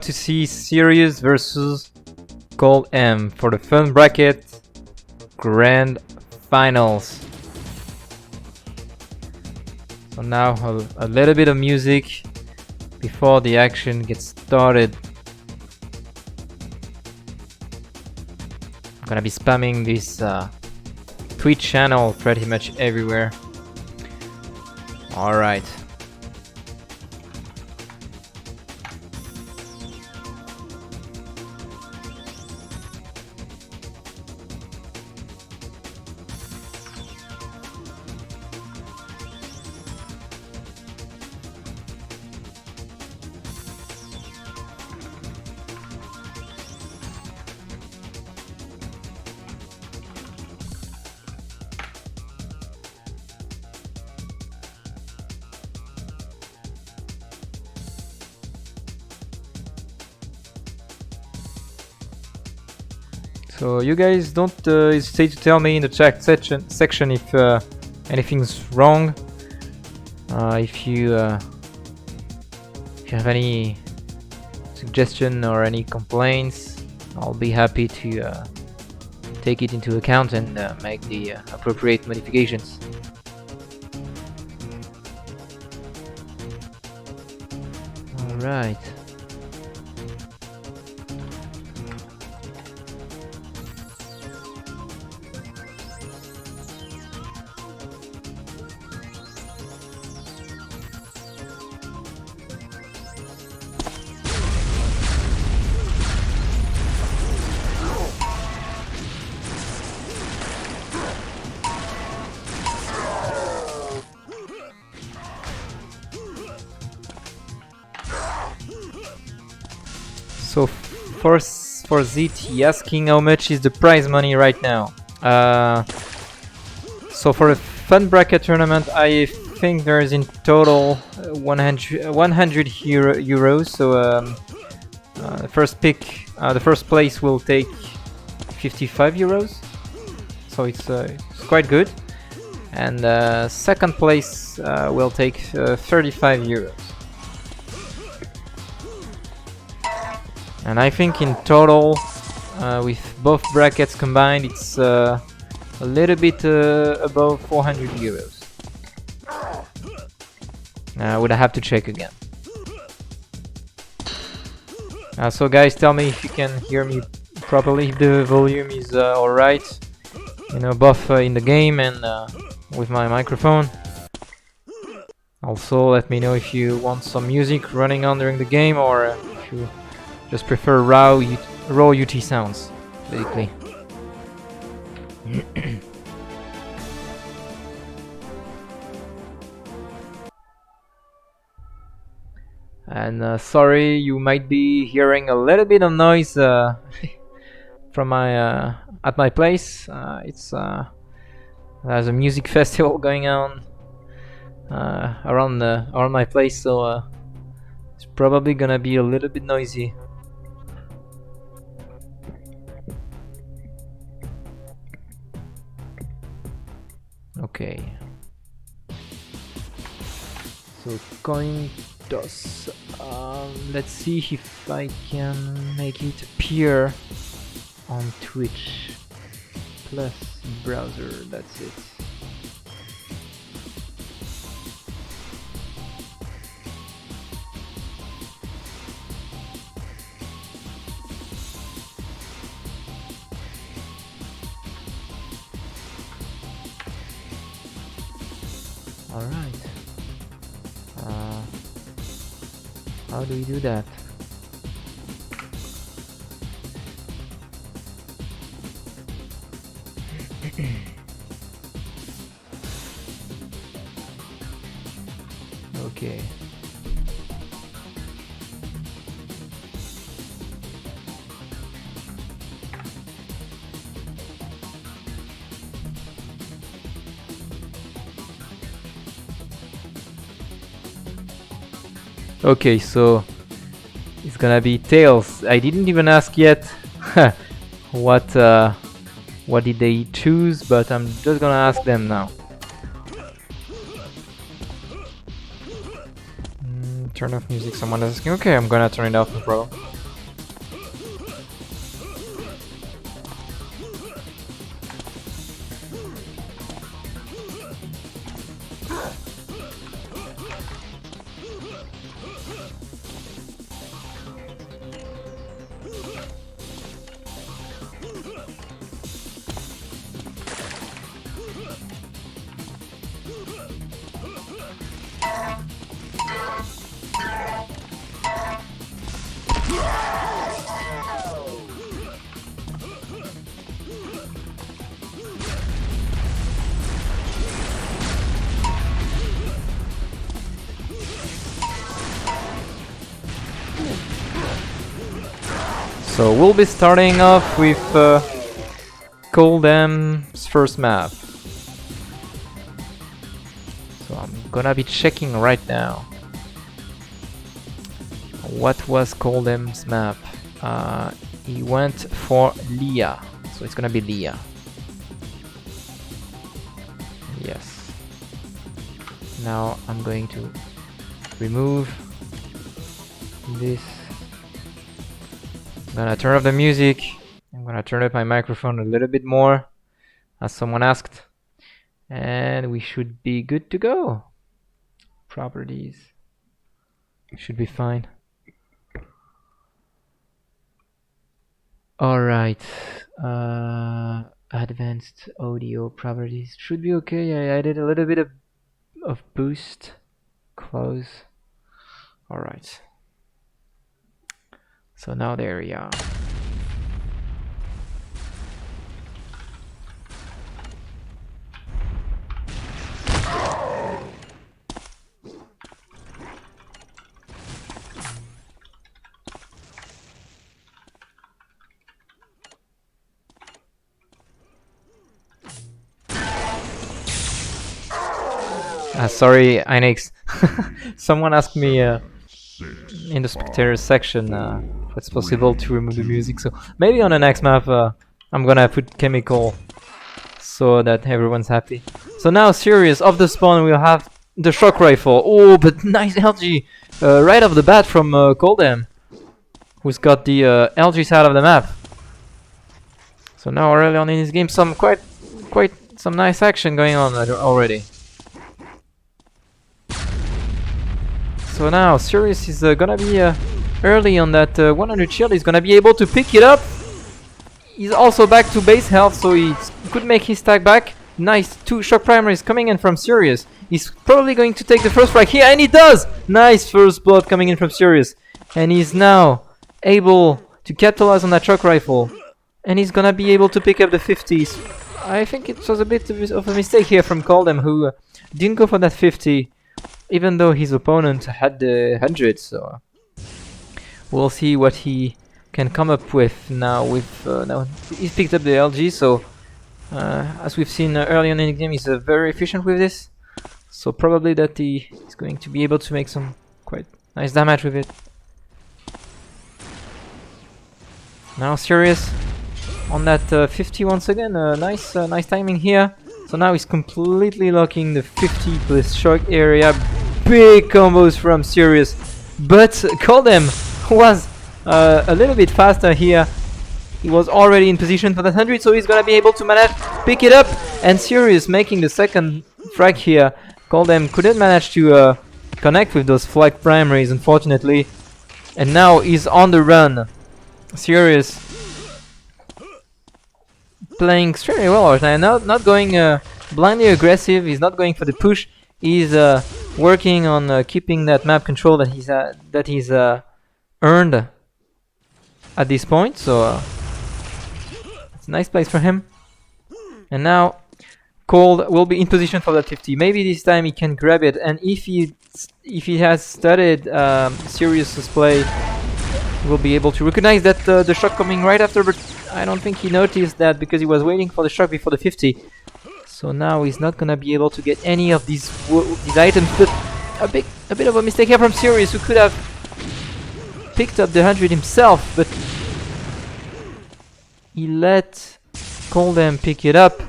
To see Sirius versus Cold M for the Fun Bracket Grand Finals. So now a little bit of music before the action gets started. I'm gonna be spamming this Twitch channel pretty much everywhere. Alright. So you guys don't hesitate to tell me in the chat section if anything's wrong. If you have any suggestion or any complaints, I'll be happy to take it into account and make the appropriate modifications. All right. So for ZT asking how much is the prize money right now. So for a Fun Bracket tournament, I think there is in total 100 euros. So the first pick, the first place will take 55 euros. So it's quite good. And second place will take 35 euros. And I think in total, with both brackets combined, it's a little bit above 400 euros. Would I have to check again. So guys, tell me if you can hear me properly, if the volume is alright. You know, both in the game and with my microphone. Also, let me know if you want some music running on during the game, or if you just prefer raw UT sounds, basically. And sorry, you might be hearing a little bit of noise from my at my place. There's a music festival going on around my place, so it's probably gonna be a little bit noisy. Okay. So coin toss. Let's see if I can make it appear on Twitch plus browser. That's it. All right. How do we do that? Okay. Okay, so it's gonna be tails. I didn't even ask yet what did they choose, but I'm just gonna ask them now. Turn off music, someone is asking. Okay, I'm gonna turn it off, no problem. So we'll be starting off with Coldam's first map. So I'm gonna be checking right now. What was Coldam's map? He went for Leah, so it's gonna be Leah. Yes. Now I'm going to remove this. I'm gonna turn off the music. I'm gonna turn up my microphone a little bit more, as someone asked, and we should be good to go. Properties should be fine. Alright, advanced audio properties should be okay. I added a little bit of boost. Close. Alright. So now there we are. Sorry, Inex. Someone asked me in the spectators section if it's possible to remove the music. So maybe on the next map I'm gonna put chemical so that everyone's happy. So now, Sirius, off the spawn we'll have the shock rifle. Oh, but nice LG right off the bat from Coldam, who's got the LG side of the map. So now early on in this game, some quite some nice action going on already. So now Sirius is gonna be early on that 100 shield. He's gonna be able to pick it up. He's also back to base health, so he could make his stack back. Nice, 2 shock primaries coming in from Sirius. He's probably going to take the first frag here, and he does! Nice first blood coming in from Sirius. And he's now able to capitalize on that shock rifle. And he's gonna be able to pick up the 50s. I think it was a bit of a mistake here from Coldam, who didn't go for that 50. Even though his opponent had the 100, so we'll see what he can come up with now. Now he's picked up the LG, so as we've seen early on in the game, he's very efficient with this. So probably that he is going to be able to make some quite nice damage with it. Now Sirius on that 50 once again. Nice timing here. So now he's completely locking the 50 plus shock area. Big combos from Sirius, but Coldam was a little bit faster here. He was already in position for that 100, so he's gonna be able to manage pick it up. And Sirius making the second frag here. Coldam couldn't manage to connect with those flag primaries, unfortunately, and now he's on the run. Sirius playing extremely well right now, not going blindly aggressive. He's not going for the push. He's working on keeping that map control that he's earned at this point. So it's a nice place for him. And now Cold will be in position for that 50. Maybe this time he can grab it. And if he has studied Sirius's play, he will be able to recognize that the shock coming right after. But I don't think he noticed that because he was waiting for the shock before the 50. So now he's not gonna be able to get any of these items, but a bit of a mistake here from Sirius, who could have picked up the 100 himself, but he let Coldam pick it up.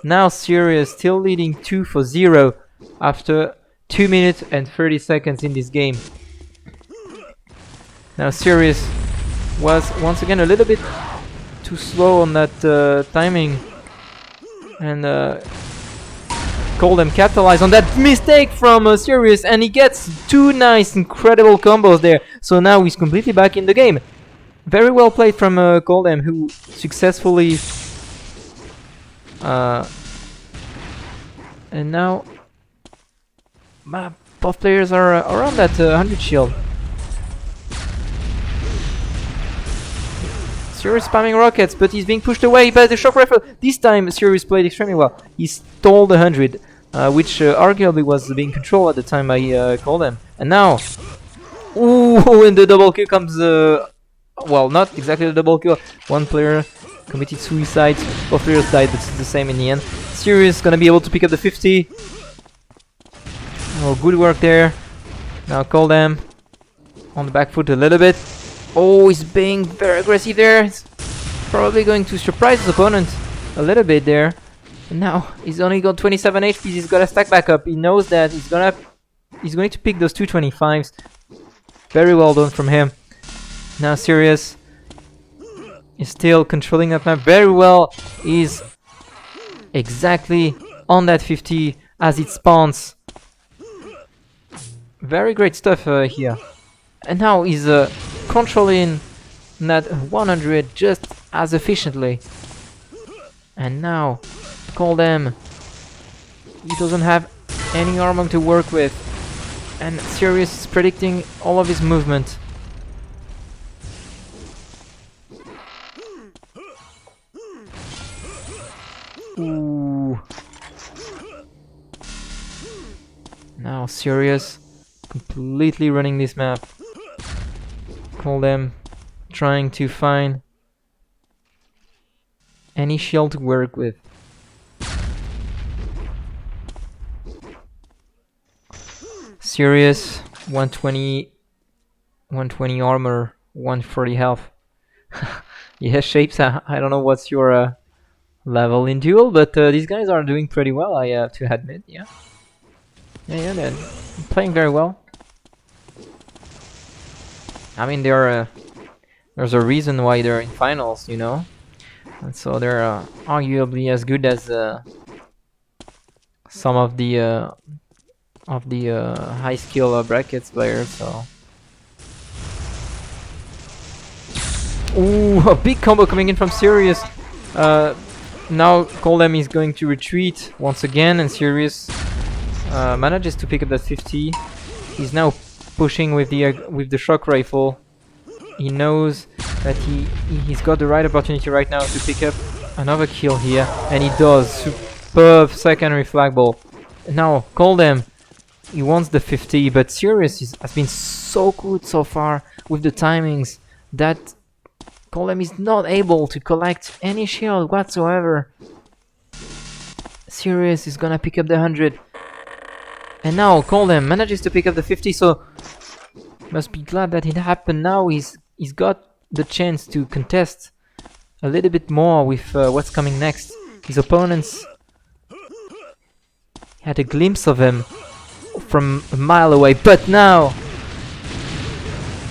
Now Sirius still leading 2-0 after 2 minutes and 30 seconds in this game. Now Sirius was once again a little bit too slow on that timing, and Coldem capitalized on that mistake from Sirius, and he gets two nice, incredible combos there. So now he's completely back in the game. Very well played from Coldem, who successfully and now both players are around that 100 shield. Sirius spamming rockets, but he's being pushed away by the shock rifle. This time Sirius played extremely well. He stole the 100, which arguably was being controlled at the time by Coldem. And now, ooh, and the double kill comes. Well, not exactly the double kill. One player committed suicide. Both players died, but it's the same in the end. Sirius gonna be able to pick up the 50. Oh, good work there. Now Coldem on the back foot a little bit. Oh, he's being very aggressive there. He's probably going to surprise his opponent a little bit there. And now he's only got 27 HP. He's got to stack back up. He knows that he's going to pick those 225s. Very well done from him. Now Sirius is still controlling that map very well. He's exactly on that 50 as it spawns. Very great stuff here. And now he's controlling that 100 just as efficiently. And now Coldem, he doesn't have any armor to work with, and Sirius is predicting all of his movement. Ooh. Now Sirius completely running this map. Coldem trying to find any shield to work with. Sirius 120 armor, 140 health. Yeah, Shapes, I don't know what's your level in duel, but these guys are doing pretty well, I have to admit. Yeah, they're playing very well. I mean, there's a reason why they're in finals, you know, and so they're arguably as good as some of the high skill brackets players. So, ooh, a big combo coming in from Sirius. Now Coldem is going to retreat once again, and Sirius manages to pick up that 50. He's now pushing with the shock rifle. He knows that he's got the right opportunity right now to pick up another kill here, and he does. Superb secondary flagball. Now Coldem, he wants the 50, but Sirius has been so good so far with the timings that Coldem is not able to collect any shield whatsoever. Sirius is gonna pick up the 100. And now Coldem manages to pick up the 50, so must be glad that it happened now. He's got the chance to contest a little bit more with what's coming next. His opponents had a glimpse of him from a mile away, but now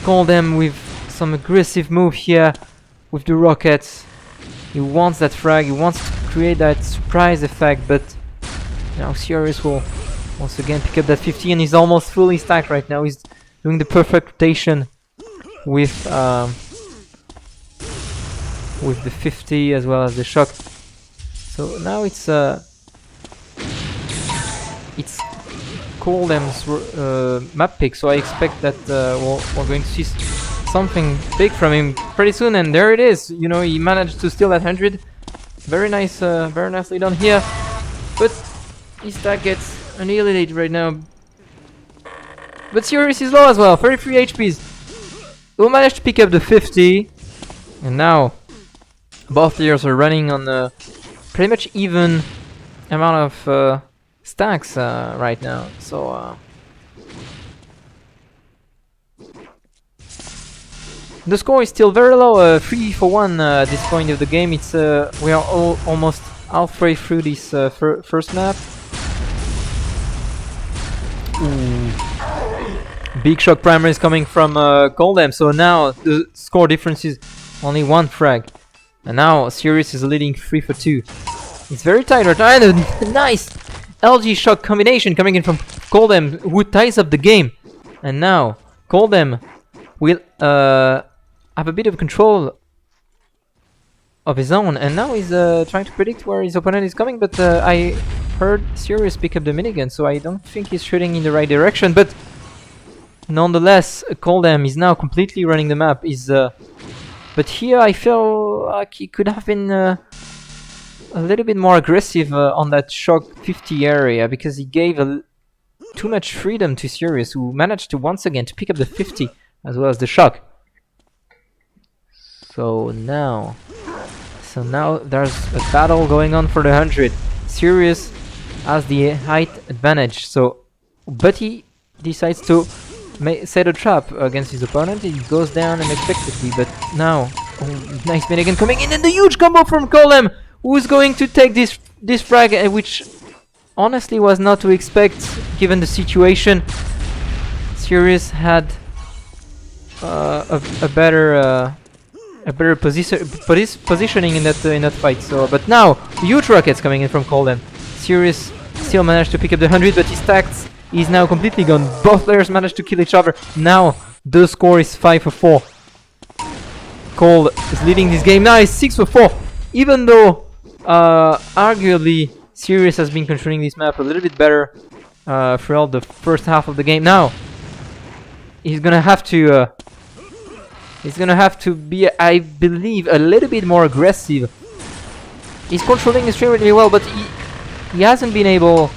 Coldem with some aggressive move here with the rockets. He wants that frag, he wants to create that surprise effect, but now Sirius will once again pick up that 50, and he's almost fully stacked right now. He's doing the perfect rotation with the 50 as well as the shock. So now it's Coldem's map pick, so I expect that we're going to see something big from him pretty soon, and there it is. You know, he managed to steal that 100. Very nice, very nicely done here, but his stack gets annihilated right now. But Sirius is low as well, 33 HPs. We'll manage to pick up the 50, and now both players are running on a pretty much even amount of stacks right now. So the score is still very low, 3-1 at this point of the game. It's we are almost halfway through this first map. Ooh. big shock primer is coming from Coldem, so now the score difference is only 1 frag. And now Sirius is leading 3 for 2. It's very tight right now, and a nice LG shock combination coming in from Coldem, who ties up the game. And now Coldem will have a bit of control of his own, and now he's trying to predict where his opponent is coming, but I heard Sirius pick up the minigun, so I don't think he's shooting in the right direction. But nonetheless, Coldem is now completely running the map. But here I feel like he could have been a little bit more aggressive on that shock 50 area, because he gave too much freedom to Sirius, who managed to once again to pick up the 50 as well as the shock. So now there's a battle going on for the 100. Sirius has the height advantage, but he decides to set a trap against his opponent. He goes down unexpectedly, but now nice minigun coming in, and the huge combo from Coldem, who's going to take this frag, which honestly was not to expect given the situation. Sirius had a better positioning in that fight. So, but now huge rockets coming in from Coldem. Sirius still managed to pick up the 100, but his stacks is now completely gone. Both players managed to kill each other. Now the score is 5 for 4. Cold is leading this game. Now it's 6 for 4. Even though arguably Sirius has been controlling this map a little bit better throughout the first half of the game. Now he's gonna have to be, I believe, a little bit more aggressive. He's controlling extremely well, but he hasn't been able,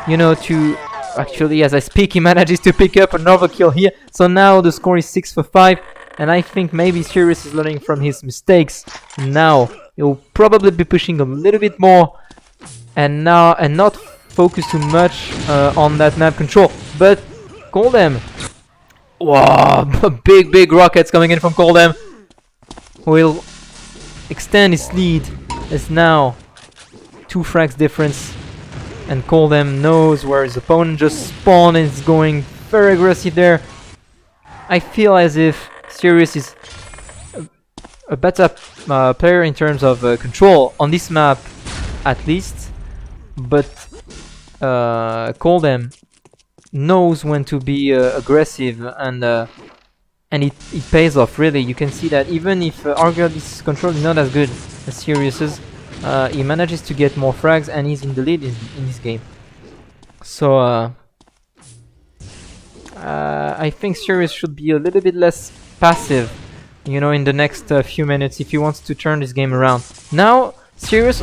you know, to... Actually, as I speak, he manages to pick up another kill here. So now the score is 6 for 5, and I think maybe Sirius is learning from his mistakes. Now he'll probably be pushing a little bit more, and not focus too much on that map control. But Coldem, wow, big rockets coming in from Coldem, will extend his lead. It's now 2 frags difference, and Coldem knows where his opponent just spawned and is going very aggressive there. I feel as if Sirius is a better player in terms of control on this map, at least, but Coldem knows when to be aggressive, and it pays off, really. You can see that even if arguably control is not as good as Sirius's, he manages to get more frags and he's in the lead in this game. So I think Sirius should be a little bit less passive, you know, in the next few minutes if he wants to turn this game around. Now Sirius,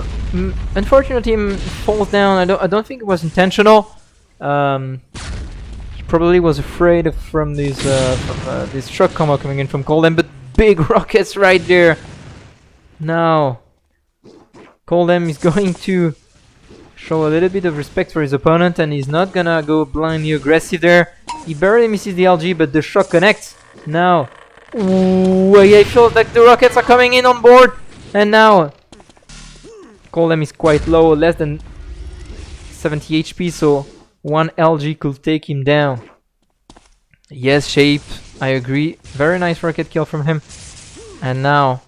unfortunately, falls down. I don't think it was intentional. He probably was afraid from this shock combo coming in from Coldem, but big rockets right there. Now Coldem is going to show a little bit of respect for his opponent, and he's not gonna go blindly aggressive there. He barely misses the LG, but the shock connects. Now, ooh, I feel like the rockets are coming in on board, and now Coldem is quite low, less than 70 HP, so 1 LG could take him down. Yes, Shape, I agree. Very nice rocket kill from him. And now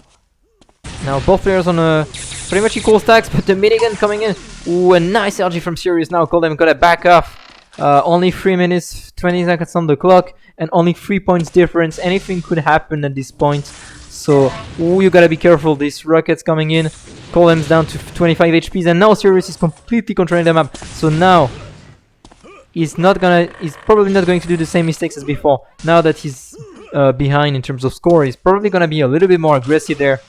both players on a pretty much equal stacks, but the minigun coming in. Ooh, a nice LG from Sirius. Now Coldem gotta back off. Only 3 minutes, 20 seconds on the clock, and only 3 points difference. Anything could happen at this point. So, ooh, you gotta be careful. These rockets coming in. Coldem's down to 25 HPs, and now Sirius is completely controlling the map. So now he's probably not going to do the same mistakes as before. Now that he's behind in terms of score, he's probably gonna be a little bit more aggressive there.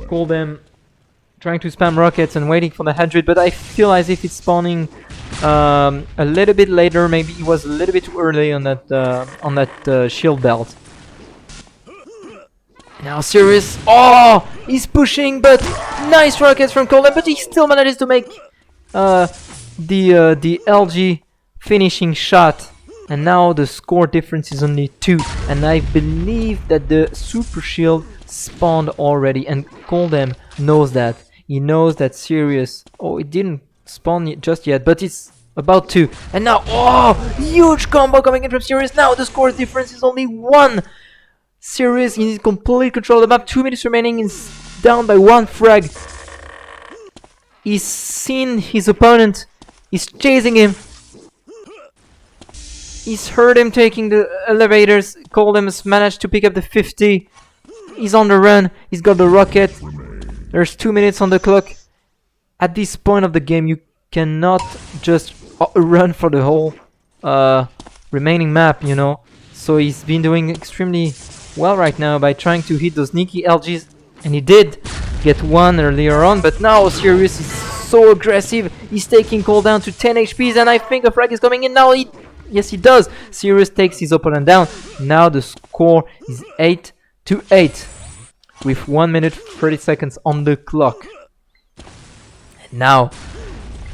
Coldem trying to spam rockets and waiting for the 100, but I feel as if it's spawning a little bit later. Maybe it was a little bit too early on that shield belt. Now Sirius, oh, he's pushing, but nice rockets from Coldem, but he still manages to make the LG finishing shot. And now the score difference is only 2, and I believe that the super shield spawned already, and Coldem knows that. He knows that Sirius, oh, it didn't spawn just yet, but it's About to. And now, oh, huge combo coming in from Sirius. Now the score difference is only 1. Sirius in complete control of the map. 2 minutes remaining. Is down by 1 frag. He's seen his opponent. He's chasing him. He's heard him taking the elevators. Coldem has managed to pick up the 50. He's on the run. He's got the rocket. There's 2 minutes on the clock. At this point of the game, you cannot just run for the whole remaining map, you know. So he's been doing extremely well right now by trying to hit those sneaky LGs. And he did get one earlier on. But now Sirius is so aggressive. He's taking Cold down to 10 HPs. And I think a frag is coming in now. Yes, he does. Sirius takes his opponent down. Now the score is 8-8 with 1 minute 30 seconds on the clock. And now,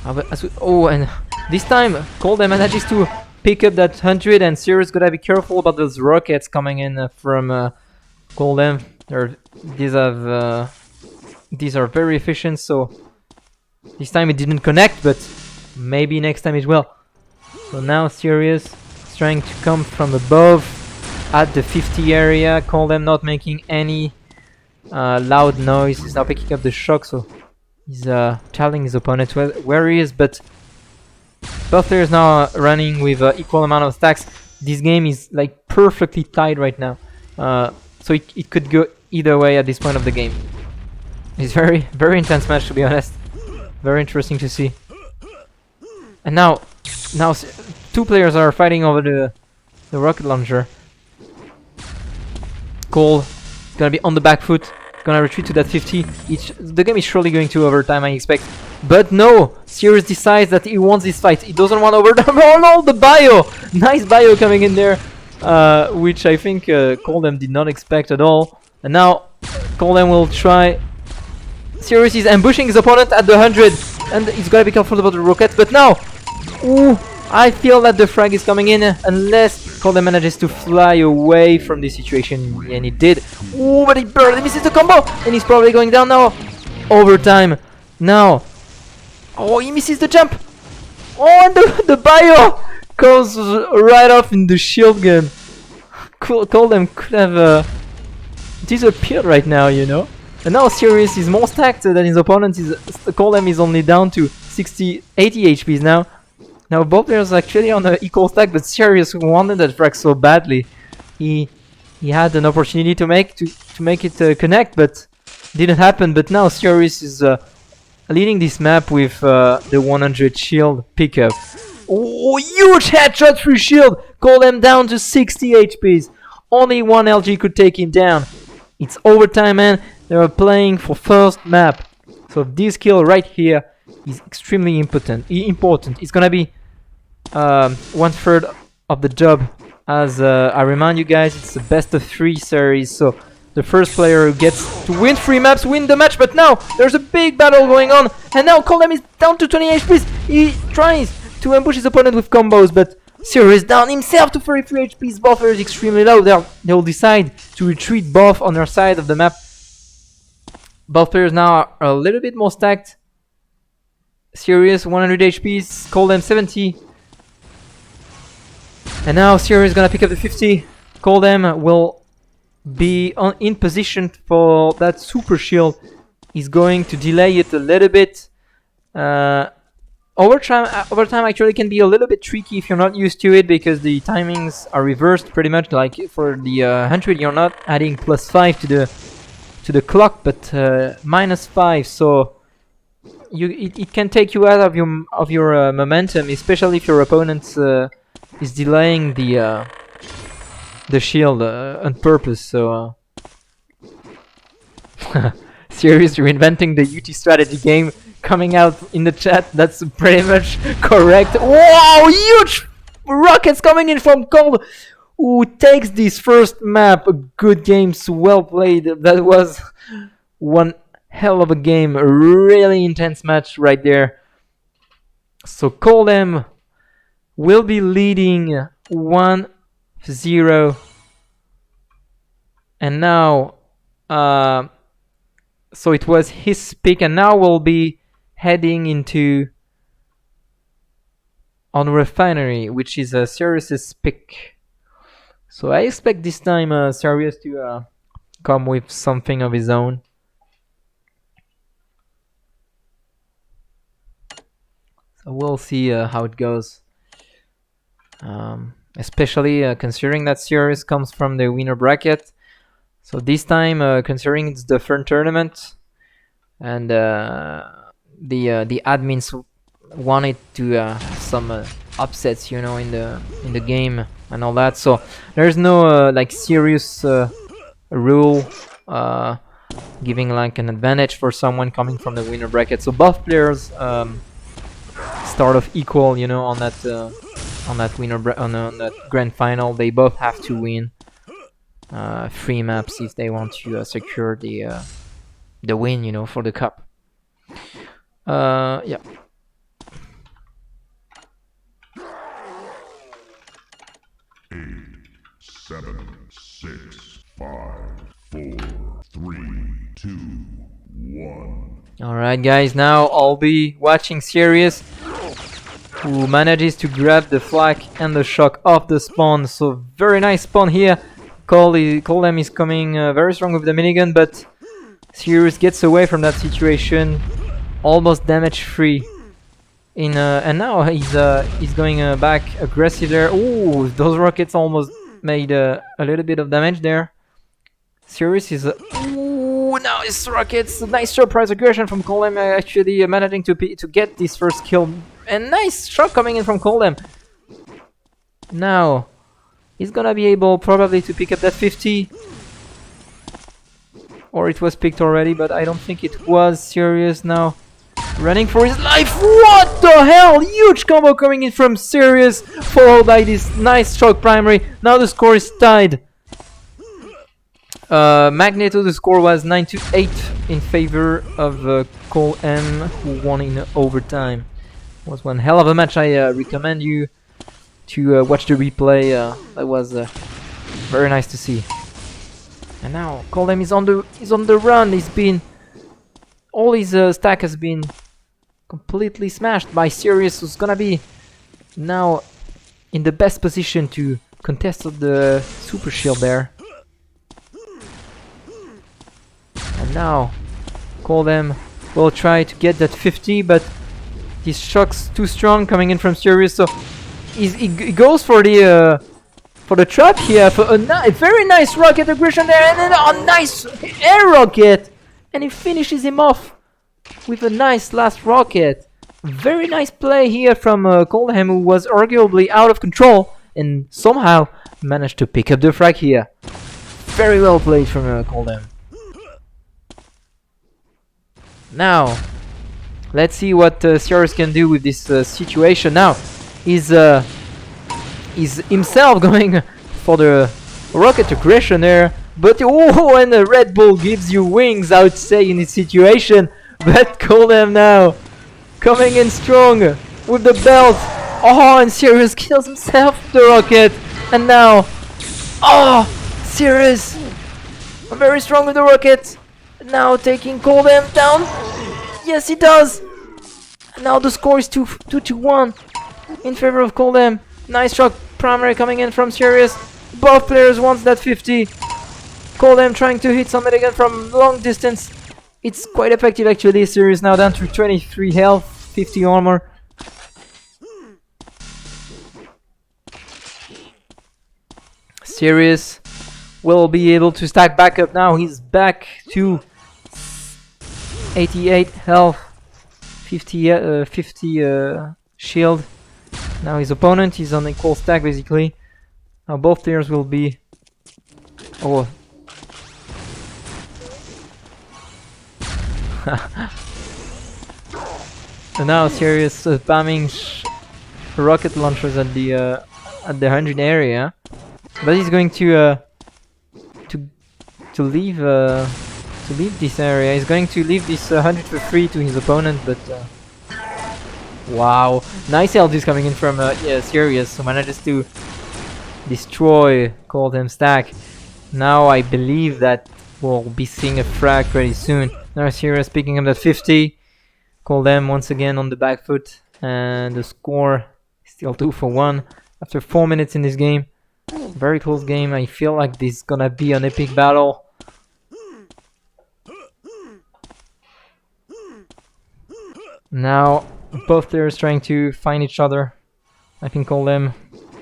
and this time Coldem manages to pick up that 100, and Sirius gotta be careful about those rockets coming in from Coldem. These are very efficient, so this time it didn't connect, but maybe next time it will. So now Sirius is trying to come from above at the 50 area. Coldem not making any loud noise. He's now picking up the shock, so he's telling his opponent where he is. But both players now running with equal amount of stacks. This game is like perfectly tied right now, so it could go either way at this point of the game. It's very intense match, to be honest. Very interesting to see. And now two players are fighting over the rocket launcher. Cole gonna be on the back foot, gonna retreat to that 50. The game is surely going to overtime, I expect. But no, Sirius decides that he wants this fight. He doesn't want overtime. Oh no, the bio! Nice bio coming in there, which I think Coldem did not expect at all. And now Coldem will try. Sirius is ambushing his opponent at the 100, and he's gotta be careful about the rockets. But now, ooh, I feel that the frag is coming in unless Coldem manages to fly away from this situation, and he did. Ooh, but he barely misses the combo, and he's probably going down now. Overtime. Now. Oh, he misses the jump. Oh, and the bio goes right off in the shield gun. Coldem could have disappeared right now, you know. And now Sirius is more stacked than his opponent. Coldem is only down to 80 HPs now. Now both players are actually on an equal stack, but Sirius wanted that frag so badly. He had an opportunity to make it connect, but didn't happen. But now Sirius is leading this map with the 100 shield pickup. Oh, huge headshot through shield! Coldem down to 60 HPs. Only one LG could take him down. It's overtime, man. They are playing for first map. So this kill right here is extremely important. It's gonna be 1/3 of the job. As I remind you guys, it's the best of 3 series. So the first player who gets to win 3 maps win the match. But now there's a big battle going on, and now Coldem is down to 20 HPs. He tries to ambush his opponent with combos, but Sirius down himself to 33 HPs. Both players extremely low. They'll decide to retreat both on their side of the map. Both players now are a little bit more stacked. Sirius 100 HPs, Coldem 70. And now Sirius is gonna pick up the 50. Coldem will be in position for that super shield. He's going to delay it a little bit. Overtime actually can be a little bit tricky if you're not used to it, because the timings are reversed pretty much. Like for the 100, you're not adding +5 to the clock, but -5. So it can take you out of your momentum, especially if your opponent is delaying the shield on purpose. So Sirius reinventing the UT strategy game coming out in the chat. That's pretty much correct. Wow, huge rockets coming in from Cold, who takes this first map. A good game, so well played. That was one hell of a game. A really intense match right there. So Coldem will be leading 1-0. And now, so it was his pick, and now we'll be heading into on Refinery, which is Sirius's pick. So I expect this time Sirius to come with something of his own. So we'll see how it goes. Especially considering that Sirius comes from the winner bracket. So this time, considering it's the third tournament, and the admins wanted to some upsets, you know, in the game and all that. So there's no like serious rule giving like an advantage for someone coming from the winner bracket. So both players start off equal, you know, on that on that grand final. They both have to win 3 maps if they want to secure the win, you know, for the cup. Yeah. Eight, 7, 6, 5, 4, 3, 2, 1. Alright guys, now I'll be watching Sirius, who manages to grab the flak and the shock off the spawn. So very nice spawn here. Coldem is coming very strong with the minigun, but Sirius gets away from that situation, almost damage free. And now he's going back aggressive there. Ooh, those rockets almost made a little bit of damage there. Sirius is ooh, now his rockets, nice surprise aggression from Coldem, actually managing to get this first kill, and nice shot coming in from Coldem. Now he's gonna be able probably to pick up that 50, or it was picked already, but I don't think it was. Sirius now running for his life. What the hell? Huge combo coming in from Sirius, followed by this nice shock primary. Now the score is tied. Magneto, the score was 9-8 in favor of Coldem, who won in overtime. It was one hell of a match. I recommend you to watch the replay. That was very nice to see. And now Coldem is on the run. He's been all his stack has been completely smashed by Sirius, who's gonna be now in the best position to contest the super shield there. And now Coldem will try to get that 50, but this shock's too strong coming in from Sirius, so he goes for the trap here for a very nice rocket aggression there, and then a nice air rocket, and he finishes him off with a nice last rocket. Very nice play here from Coldem, who was arguably out of control and somehow managed to pick up the frag here. Very well played from Coldem. Now let's see what Sirius can do with this situation. Now he's himself going for the rocket aggression there, but oh, and the Red Bull gives you wings, I would say, in this situation. But Coldem now coming in strong with the belt. Oh, and Sirius kills himself with the rocket. And now, oh, Sirius very strong with the rocket. Now taking Coldem down. Yes, he does. And now the score is 2-1 in favor of Coldem. Nice shot primary coming in from Sirius. Both players wants that 50. Coldem trying to hit somebody again from long distance. It's quite effective actually. Sirius now down to 23 health, 50 armor. Sirius will be able to stack back up now. He's back to 88 health, 50 shield. Now his opponent is on equal stack basically. Now both players will be... Oh. So now Sirius spamming rocket launchers at the 100 area, but he's going to leave this area. He's going to leave this 100 for free to his opponent, but wow, nice LGs coming in from Sirius, who manages to destroy Coldem stack. Now I believe that we'll be seeing a frag pretty soon. Now Sirius picking up that 50. Coldem once again on the back foot, and the score Still 2 for 1 after 4 minutes in this game. Very close game. I feel like this is gonna be an epic battle. Now both players trying to find each other. I think Coldem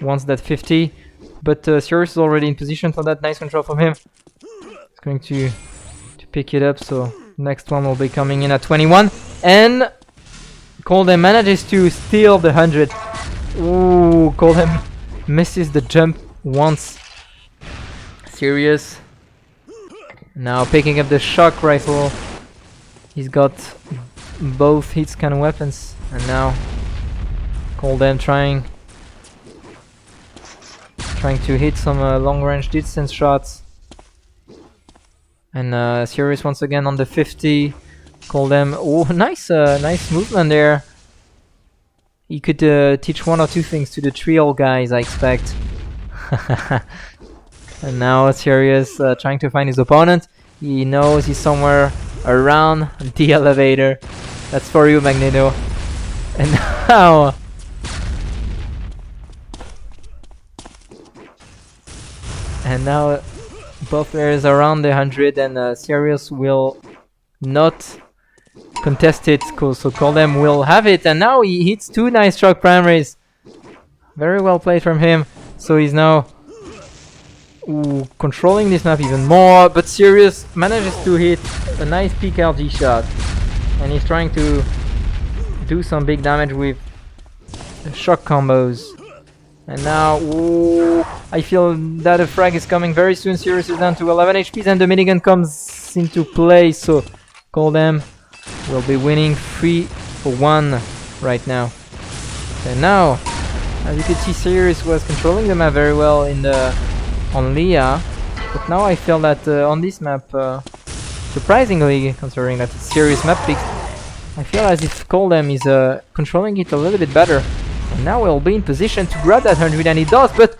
wants that 50, but Sirius is already in position for that. Nice control from him. He's going to pick it up, so next one will be coming in at 21, and Coldem manages to steal the 100. Ooh, Coldem misses the jump once. Sirius now picking up the shock rifle. He's got both hit scan weapons, and now Coldem trying to hit some long-range distance shots. And Sirius once again on the 50. Coldem, oh, nice movement there. He could teach one or two things to the trio guys, I expect. And now Sirius trying to find his opponent. He knows he's somewhere around the elevator. That's for you, Magneto. And now both players are around the 100, and Sirius will not contest it, so Coldem will have it, and now he hits 2 nice shock primaries. Very well played from him. So he's now controlling this map even more, but Sirius manages to hit a nice peak LG shot, and he's trying to do some big damage with shock combos. And now, I feel that a frag is coming very soon. Sirius is down to 11 HP, and the minigun comes into play, so Coldem will be winning 3 for 1 right now. And now, as you can see, Sirius was controlling the map very well on Leah, but now I feel that on this map, surprisingly, considering that it's Sirius map pick, I feel as if Coldem is controlling it a little bit better. And now we'll be in position to grab that 100, and he does, but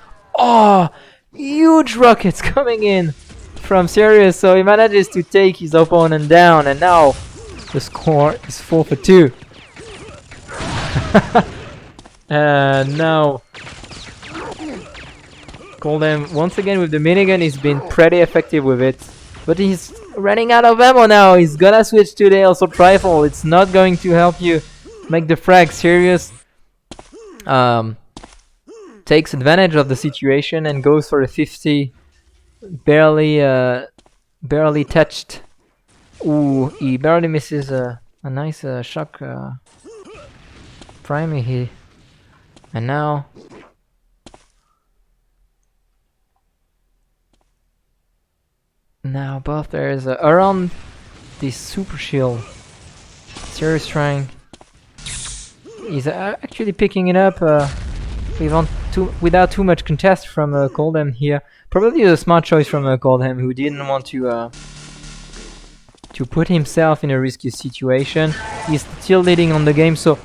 huge rockets coming in from Sirius, so he manages to take his opponent down, and now the score is 4 for 2. And now Coldem once again with the minigun. He's been pretty effective with it, but he's running out of ammo now. He's gonna switch to the assault rifle. It's not going to help you make the frag. Sirius takes advantage of the situation and goes for a 50. Barely touched. Ooh, he barely misses a nice shock primary here. And now both players around this super shield. Sirius trying. He's actually picking it up without too much contest from Coldem here. Probably a smart choice from Coldem, who didn't want to put himself in a risky situation. He's still leading on the game, so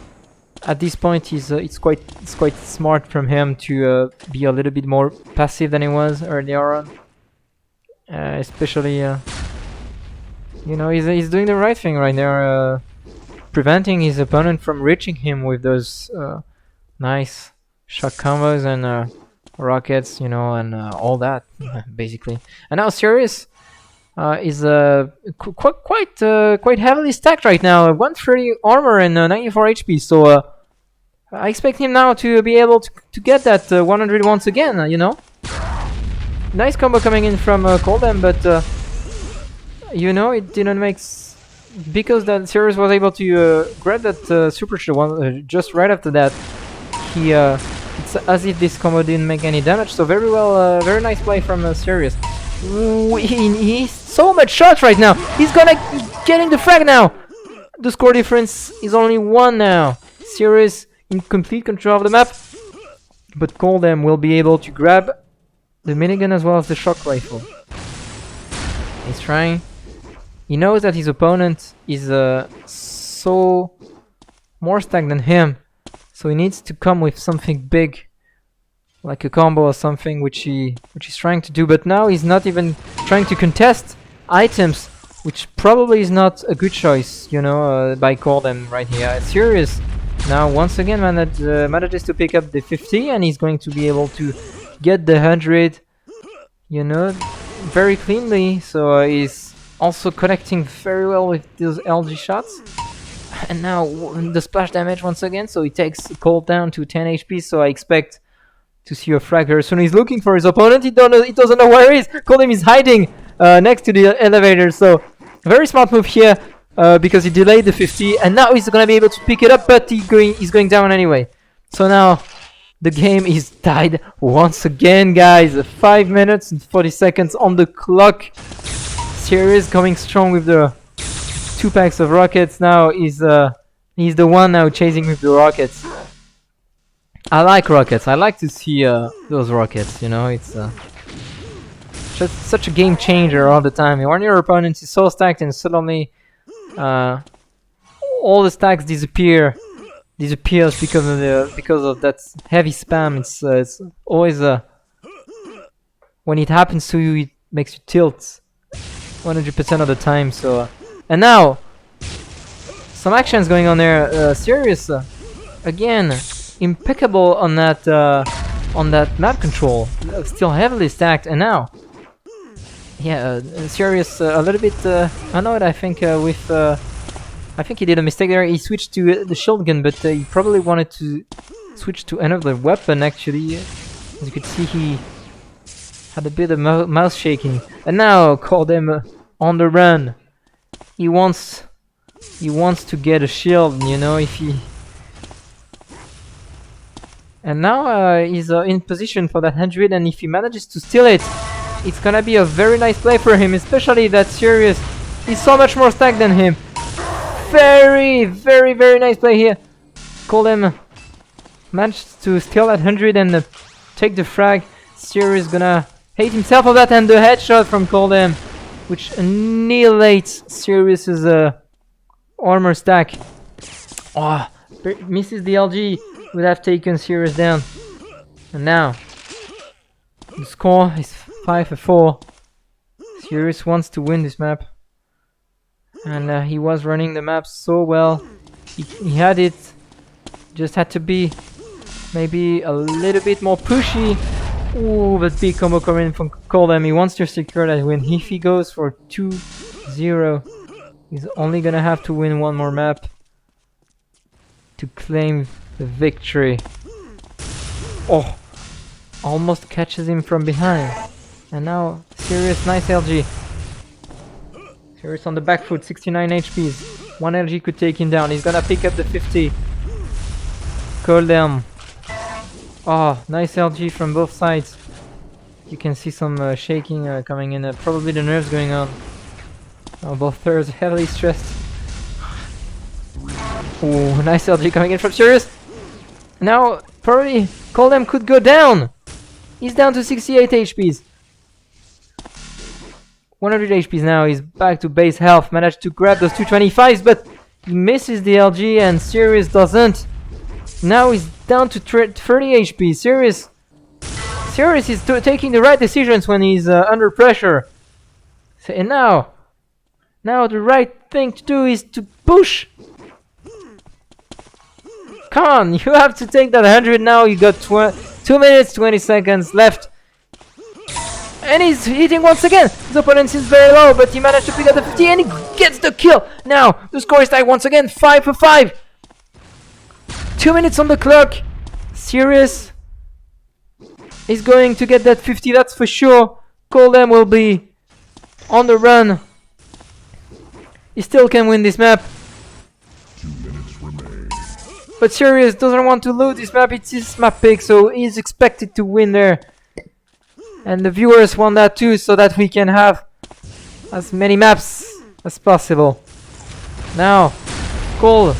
at this point it's quite smart from him to be a little bit more passive than he was earlier on. Especially, you know, he's doing the right thing right there, preventing his opponent from reaching him with those nice shock combos and rockets, you know, and all that basically. And now Sirius is quite heavily stacked right now. 130 armor and 94 HP. So I expect him now to be able to get that 100 once again. You know, nice combo coming in from Coldem, but you know, it didn't make because that Sirius was able to grab that super shield one just right after that. It's as if this combo didn't make any damage. So very well, very nice play from Sirius. He's so much shots right now. He's getting the frag now. The score difference is only 1 now. Sirius in complete control of the map, but Coldem will be able to grab the minigun as well as the shock rifle. He's trying. He knows that his opponent is so more stacked than him, so he needs to come with something big, like a combo or something, which he's trying to do. But now he's not even trying to contest items, which probably is not a good choice, you know, by Coldem right here. Sirius Now once again manages to pick up the 50, and he's going to be able to get the 100, you know, very cleanly. So he's also connecting very well with those LG shots. And now the splash damage once again, so he takes Cold down to 10 HP, so I expect to see a frag very soon. He's looking for his opponent, he doesn't know where he is. Cold is hiding next to the elevator, so very smart move here because he delayed the 50, and now he's gonna be able to pick it up, but he's going down anyway. So now the game is tied once again, guys. 5 minutes and 40 seconds on the clock. Sirius coming strong with the 2 packs of rockets. Now he's the one now chasing with the rockets. I like rockets. I like to see those rockets. You know, it's just such a game changer all the time. When your opponent is so stacked and suddenly all the stacks disappears because of that heavy spam. It's always when it happens to you, it makes you tilt 100% of the time. So and now some actions going on there. Sirius again impeccable on that map control, still heavily stacked, and now yeah, Sirius a little bit annoyed, I think, with I think he did a mistake there. He switched to the shield gun, but he probably wanted to switch to another weapon actually. As you could see, he had a bit of mouse shaking. And now called him on the run. He wants to get a shield, you know, if he... And now he's in position for that 100, and if he manages to steal it, it's gonna be a very nice play for him, especially that Sirius is so much more stacked than him. Very, very, very nice play here. Coldem managed to steal that 100 and take the frag. Sirius gonna hate himself for that, and the headshot from Coldem, which annihilates Sirius's armor stack. Oh, misses the LG, would have taken Sirius down. And now the score is 5-4. Sirius wants to win this map, and he was running the map so well. He had it, just had to be maybe a little bit more pushy. Ooh, that big combo coming from Coldem. He wants to secure that win. If he goes for 2-0, he's only gonna have to win one more map to claim the victory. Oh, almost catches him from behind. And now Sirius, nice LG. Sirius on the back foot, 69 HPs. One LG could take him down. He's gonna pick up the 50. Coldem. Oh, nice LG from both sides. You can see some shaking coming in. Probably the nerves going on. Oh, both players heavily stressed. Oh, nice LG coming in from Sirius. Now, probably Coldem could go down. He's down to 68 HPs. 100 HPs now. He's back to base health. Managed to grab those 225s, but he misses the LG, and Sirius doesn't. Now he's down to 30 HP. Sirius is taking the right decisions when he's under pressure. So, and now the right thing to do is to push. Come on, you have to take that 100 now. You got 2 minutes 20 seconds left, and he's hitting once again. His opponent is very low, but he managed to pick up the 50, and he gets the kill. Now the score is tied once again, 5-5. 2 minutes on the clock. Sirius is going to get that 50, that's for sure. Coldem will be on the run. He still can win this map. 2 minutes remain. But Sirius doesn't want to lose this map. It's his map pick, so he's expected to win there. And the viewers want that too, so that we can have as many maps as possible. Now, Cold.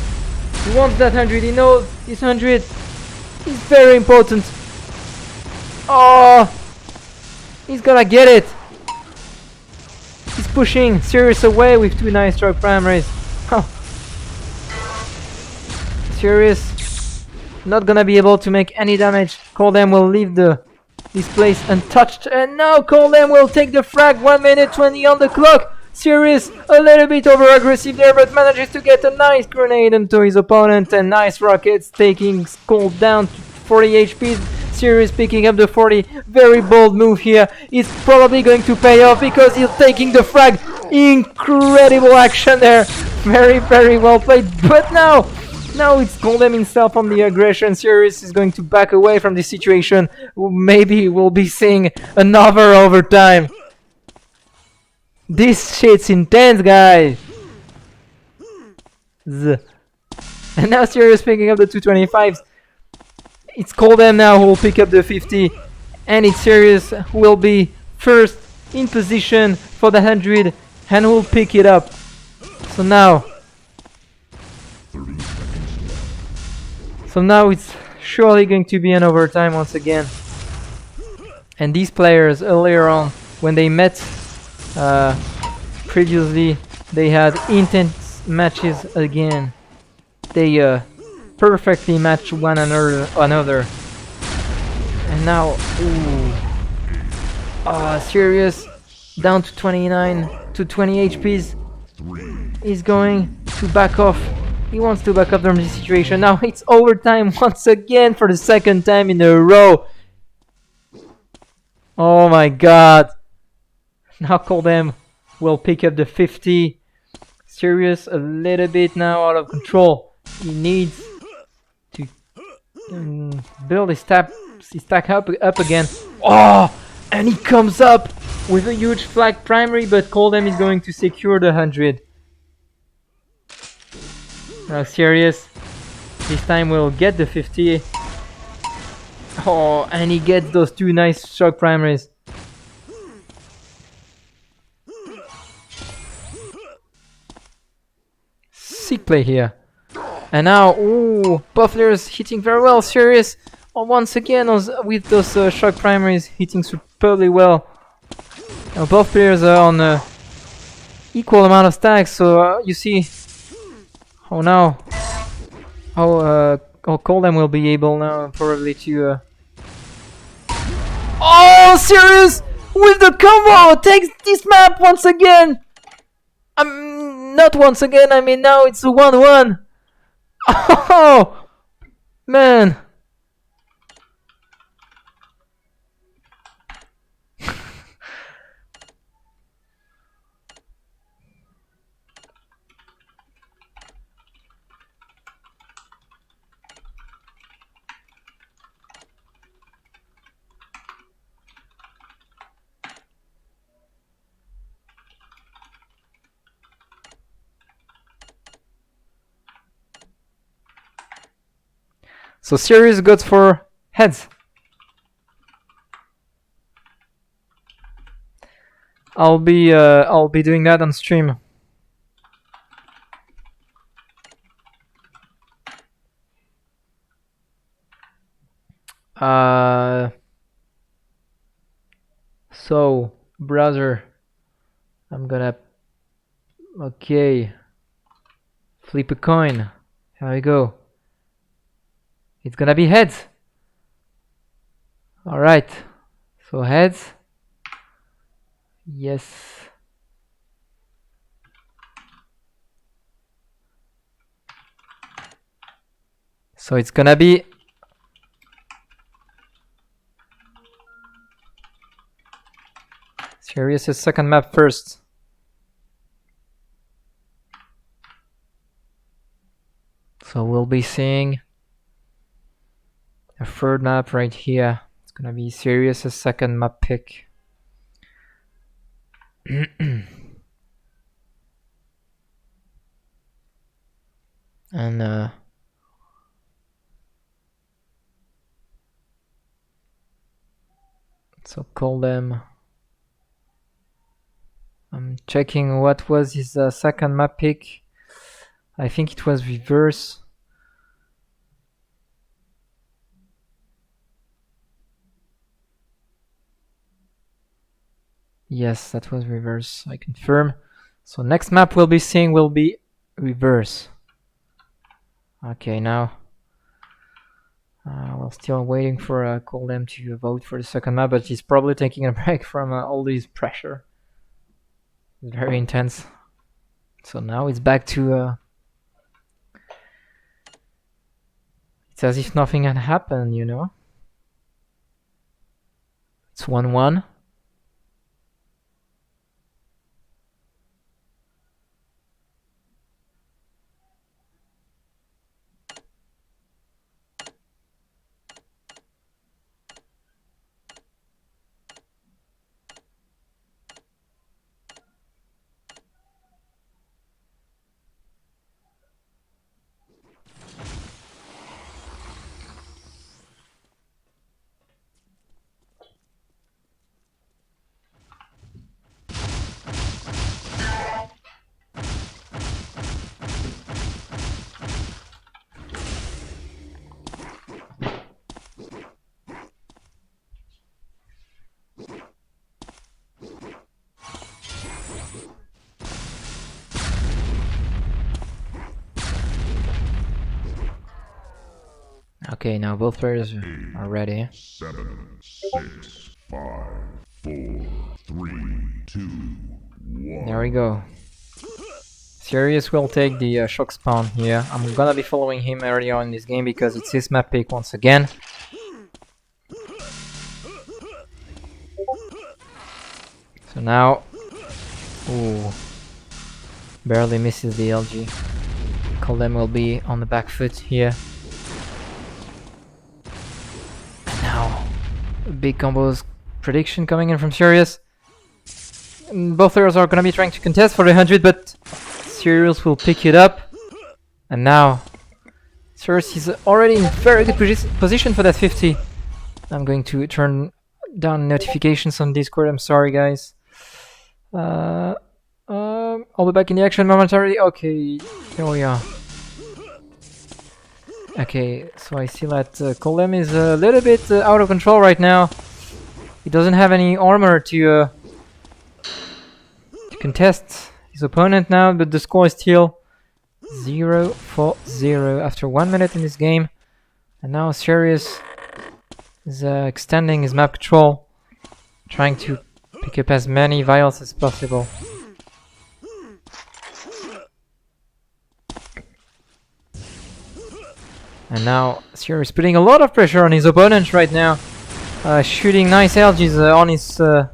He wants that 100, he knows this 100 is very important. Oh, he's gonna get it. He's pushing Sirius away with 2 nice stroke primaries. Oh. Sirius not gonna be able to make any damage. Coldem will leave this place untouched, and now Coldem will take the frag. 1 minute 20 on the clock. Sirius a little bit over aggressive there, but manages to get a nice grenade into his opponent and nice rockets, taking Skull down to 40 HP. Sirius picking up the 40. Very bold move here. It's probably going to pay off because he's taking the frag. Incredible action there. Very, very well played. But now it's Goldem himself on the aggression. Sirius is going to back away from this situation. Maybe we'll be seeing another overtime. This shit's intense, guys. And now Sirius picking up the 225s. It's Goldem now who will pick up the 50. And it's Sirius who will be first in position for the 100 and will pick it up. So now it's surely going to be an overtime once again. And these players earlier on, when they met previously, they had intense matches again. They perfectly matched one another. And now, Sirius down to 29 to 20 HPs. He's going to back off. He wants to back up from this situation. Now it's overtime once again for the second time in a row. Oh my god. Now Goldem will pick up the 50. Sirius a little bit now out of control. He needs to build his stack up again. Oh! And he comes up with a huge flag primary, but Goldem is going to secure the 100. Now Sirius this time will get the 50. Oh, and he gets those two nice shock primaries. Sick play here. And now, both players hitting very well. Sirius once again with those shock primaries hitting superbly well. Now both players are on equal amount of stacks, so you see. Oh now, Goldem will be able now probably to. Oh, Sirius with the combo takes this map once again. Not once again. I mean now it's a 1-1. Oh man. So Sirius goes for heads. I'll be doing that on stream. So browser, I'm gonna flip a coin. Here we go. It's gonna be heads. Alright, so heads. Yes. So it's gonna be Sirius' second map first. So we'll be seeing a third map right here. It's gonna be Sirius' second map pick. And so Goldem. I'm checking what was his second map pick. I think it was reverse. Yes, that was reverse. I confirm. So next map we'll be seeing will be reverse. Okay, now we're still waiting for Goldem to vote for the second map, but he's probably taking a break from all this pressure. Very intense. So now it's back to it's as if nothing had happened, you know. It's 1-1. Okay, now both players are ready. 7, 6, 5, 4, 3, 2, 1. There we go. Sirius will take the shock spawn here. I'm gonna be following him early on in this game because it's his map pick once again. So now, ooh, barely misses the LG. Coldem will be on the back foot here. And now, a big combos prediction coming in from Sirius. Both players are gonna be trying to contest for the 100, but Sirius will pick it up. And now, Sirius is already in very good position for that 50. I'm going to turn down notifications on Discord. I'm sorry, guys. I'll be back in the action momentarily. Okay, here we are. Okay, so I see that Coldem is a little bit out of control right now. He doesn't have any armor to contest his opponent now, but the score is still 0-0 after 1 minute in this game. And now Sirius is extending his map control, trying to pick up as many vials as possible. And now Sirius putting a lot of pressure on his opponent right now, shooting nice LGs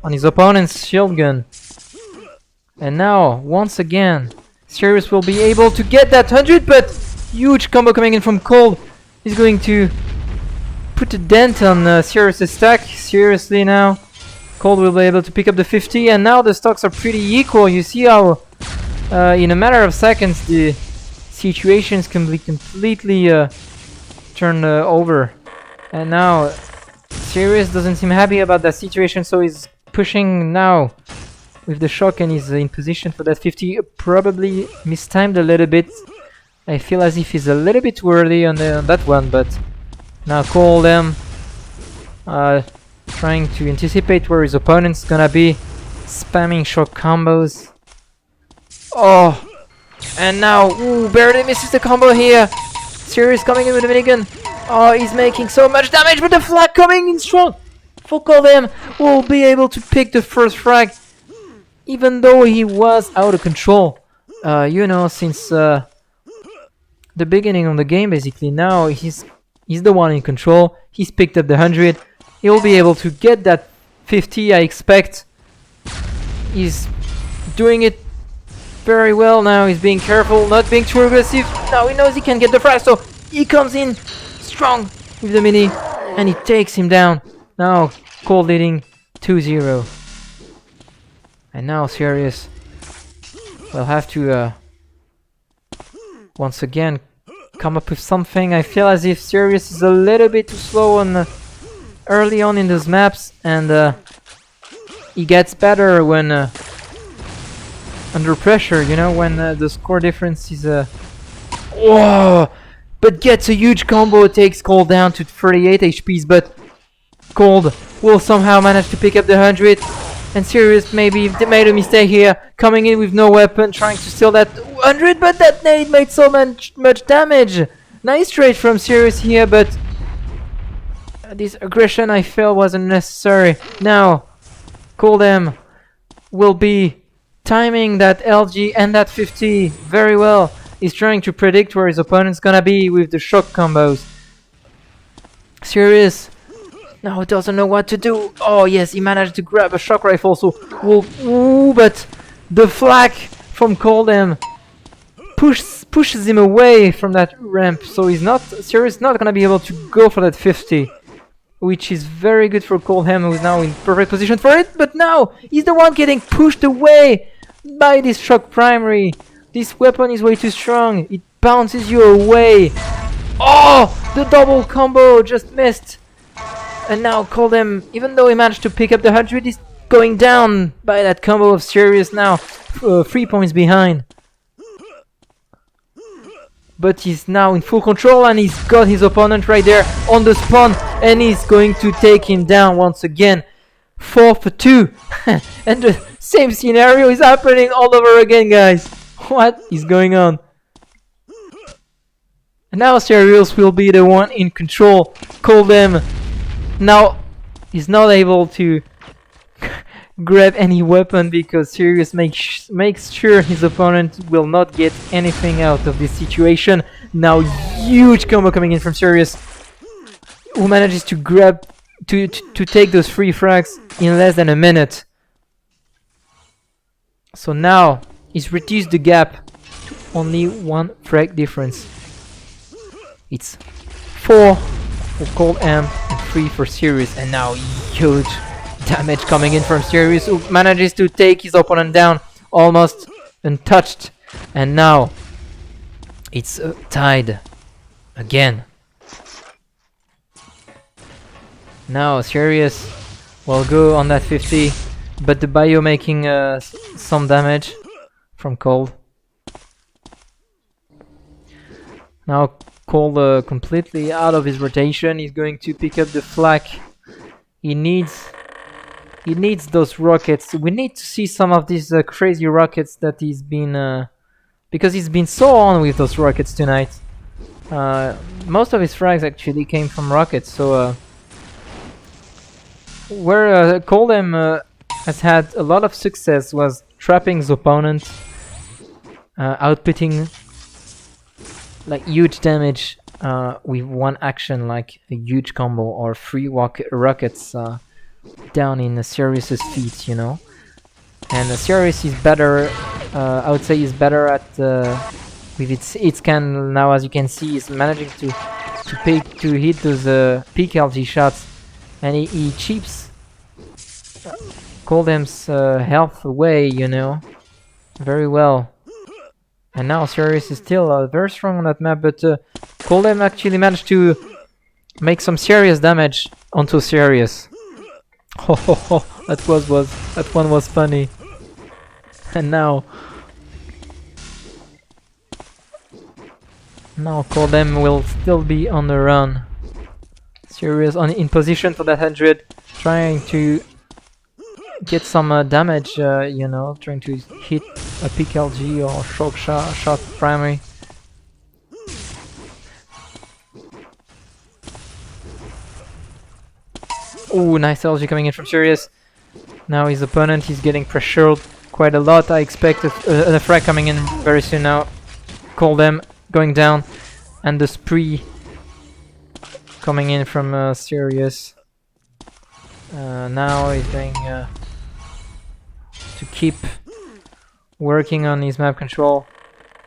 on his opponent's shield gun. And now once again Sirius will be able to get that 100, but huge combo coming in from Cold. He's going to put a dent on Sirius's stack. Seriously now, Cold will be able to pick up the 50, and now the stocks are pretty equal. You see how in a matter of seconds the situations can be completely turned over. And now Sirius doesn't seem happy about that situation, so he's pushing now with the shock and he's in position for that 50. Probably mistimed a little bit. I feel as if he's a little bit too early on that one, but now Coldem trying to anticipate where his opponent's gonna be, spamming shock combos. Oh, and now, ooh, barely misses the combo here. Sirius coming in with a minigun. Oh, he's making so much damage, but the flag coming in strong. For Coldem will be able to pick the first frag, even though he was out of control. You know, since the beginning of the game, basically. Now he's the one in control. He's picked up the 100. He'll be able to get that 50, I expect. He's doing it very well now. He's being careful, not being too aggressive. Now he knows he can get the frag, so he comes in strong with the mini and he takes him down. Now Cold leading 2-0. And now Sirius will have to once again come up with something. I feel as if Sirius is a little bit too slow on early on in those maps, and he gets better when under pressure, you know, when the score difference is whoa, but gets a huge combo, takes Cold down to 38 HPs, but Cold will somehow manage to pick up the 100, and Sirius maybe made a mistake here, coming in with no weapon, trying to steal that 100, but that nade made so much damage. Nice trade from Sirius here, but this aggression I felt wasn't necessary. Now Coldem will be timing that LG and that 50 very well. He's trying to predict where his opponent's gonna be with the shock combos. Sirius now doesn't know what to do. Oh yes, he managed to grab a shock rifle, so but the flak from Coldem pushes him away from that ramp, so Sirius not gonna be able to go for that 50, which is very good for Coldem, who's now in perfect position for it, but now he's the one getting pushed away by this shock primary. This weapon is way too strong, it bounces you away. Oh, the double combo just missed. And now Coldem, even though he managed to pick up the 100, is going down by that combo of Sirius now, 3 points behind. But he's now in full control and he's got his opponent right there on the spawn, and he's going to take him down once again. 4 for 2. And the same scenario is happening all over again, guys. What is going on? And now Sirius will be the one in control. Coldem now is not able to grab any weapon because Sirius makes sure his opponent will not get anything out of this situation. Now huge combo coming in from Sirius, who manages to grab to take those 3 frags in less than a minute. So now he's reduced the gap to only 1 frag difference. It's 4 for Coldem and 3 for Sirius, and now huge damage coming in from Sirius, who manages to take his opponent down almost untouched. And now it's tied again. Now Sirius will go on that 50, but the bio making some damage from Cold. Now Cold completely out of his rotation. He's going to pick up the flak. He needs those rockets. We need to see some of these crazy rockets that he's been because he's been so on with those rockets tonight. Most of his frags actually came from rockets. So where Coldem has had a lot of success was trapping his opponent, outputting like huge damage with one action, like a huge combo or 3 rockets down in Sirius's feet, you know. And Sirius is better, I would say he's better at with its scan now. As you can see, he's managing to hit those peak LG shots, and he cheaps Coldem's health away, you know, very well. And now Sirius is still very strong on that map, but Coldem actually managed to make some serious damage onto Sirius. Oh, that one was funny. And now Coldem will still be on the run. Sirius in position for that 100, trying to get some damage, you know, trying to hit a peak LG or shock shot primary. Oh, nice LG coming in from Sirius. Now his opponent is getting pressured quite a lot. I expect a frag coming in very soon now. Coldem going down, and the spree coming in from Sirius. Now he's going to keep working on his map control.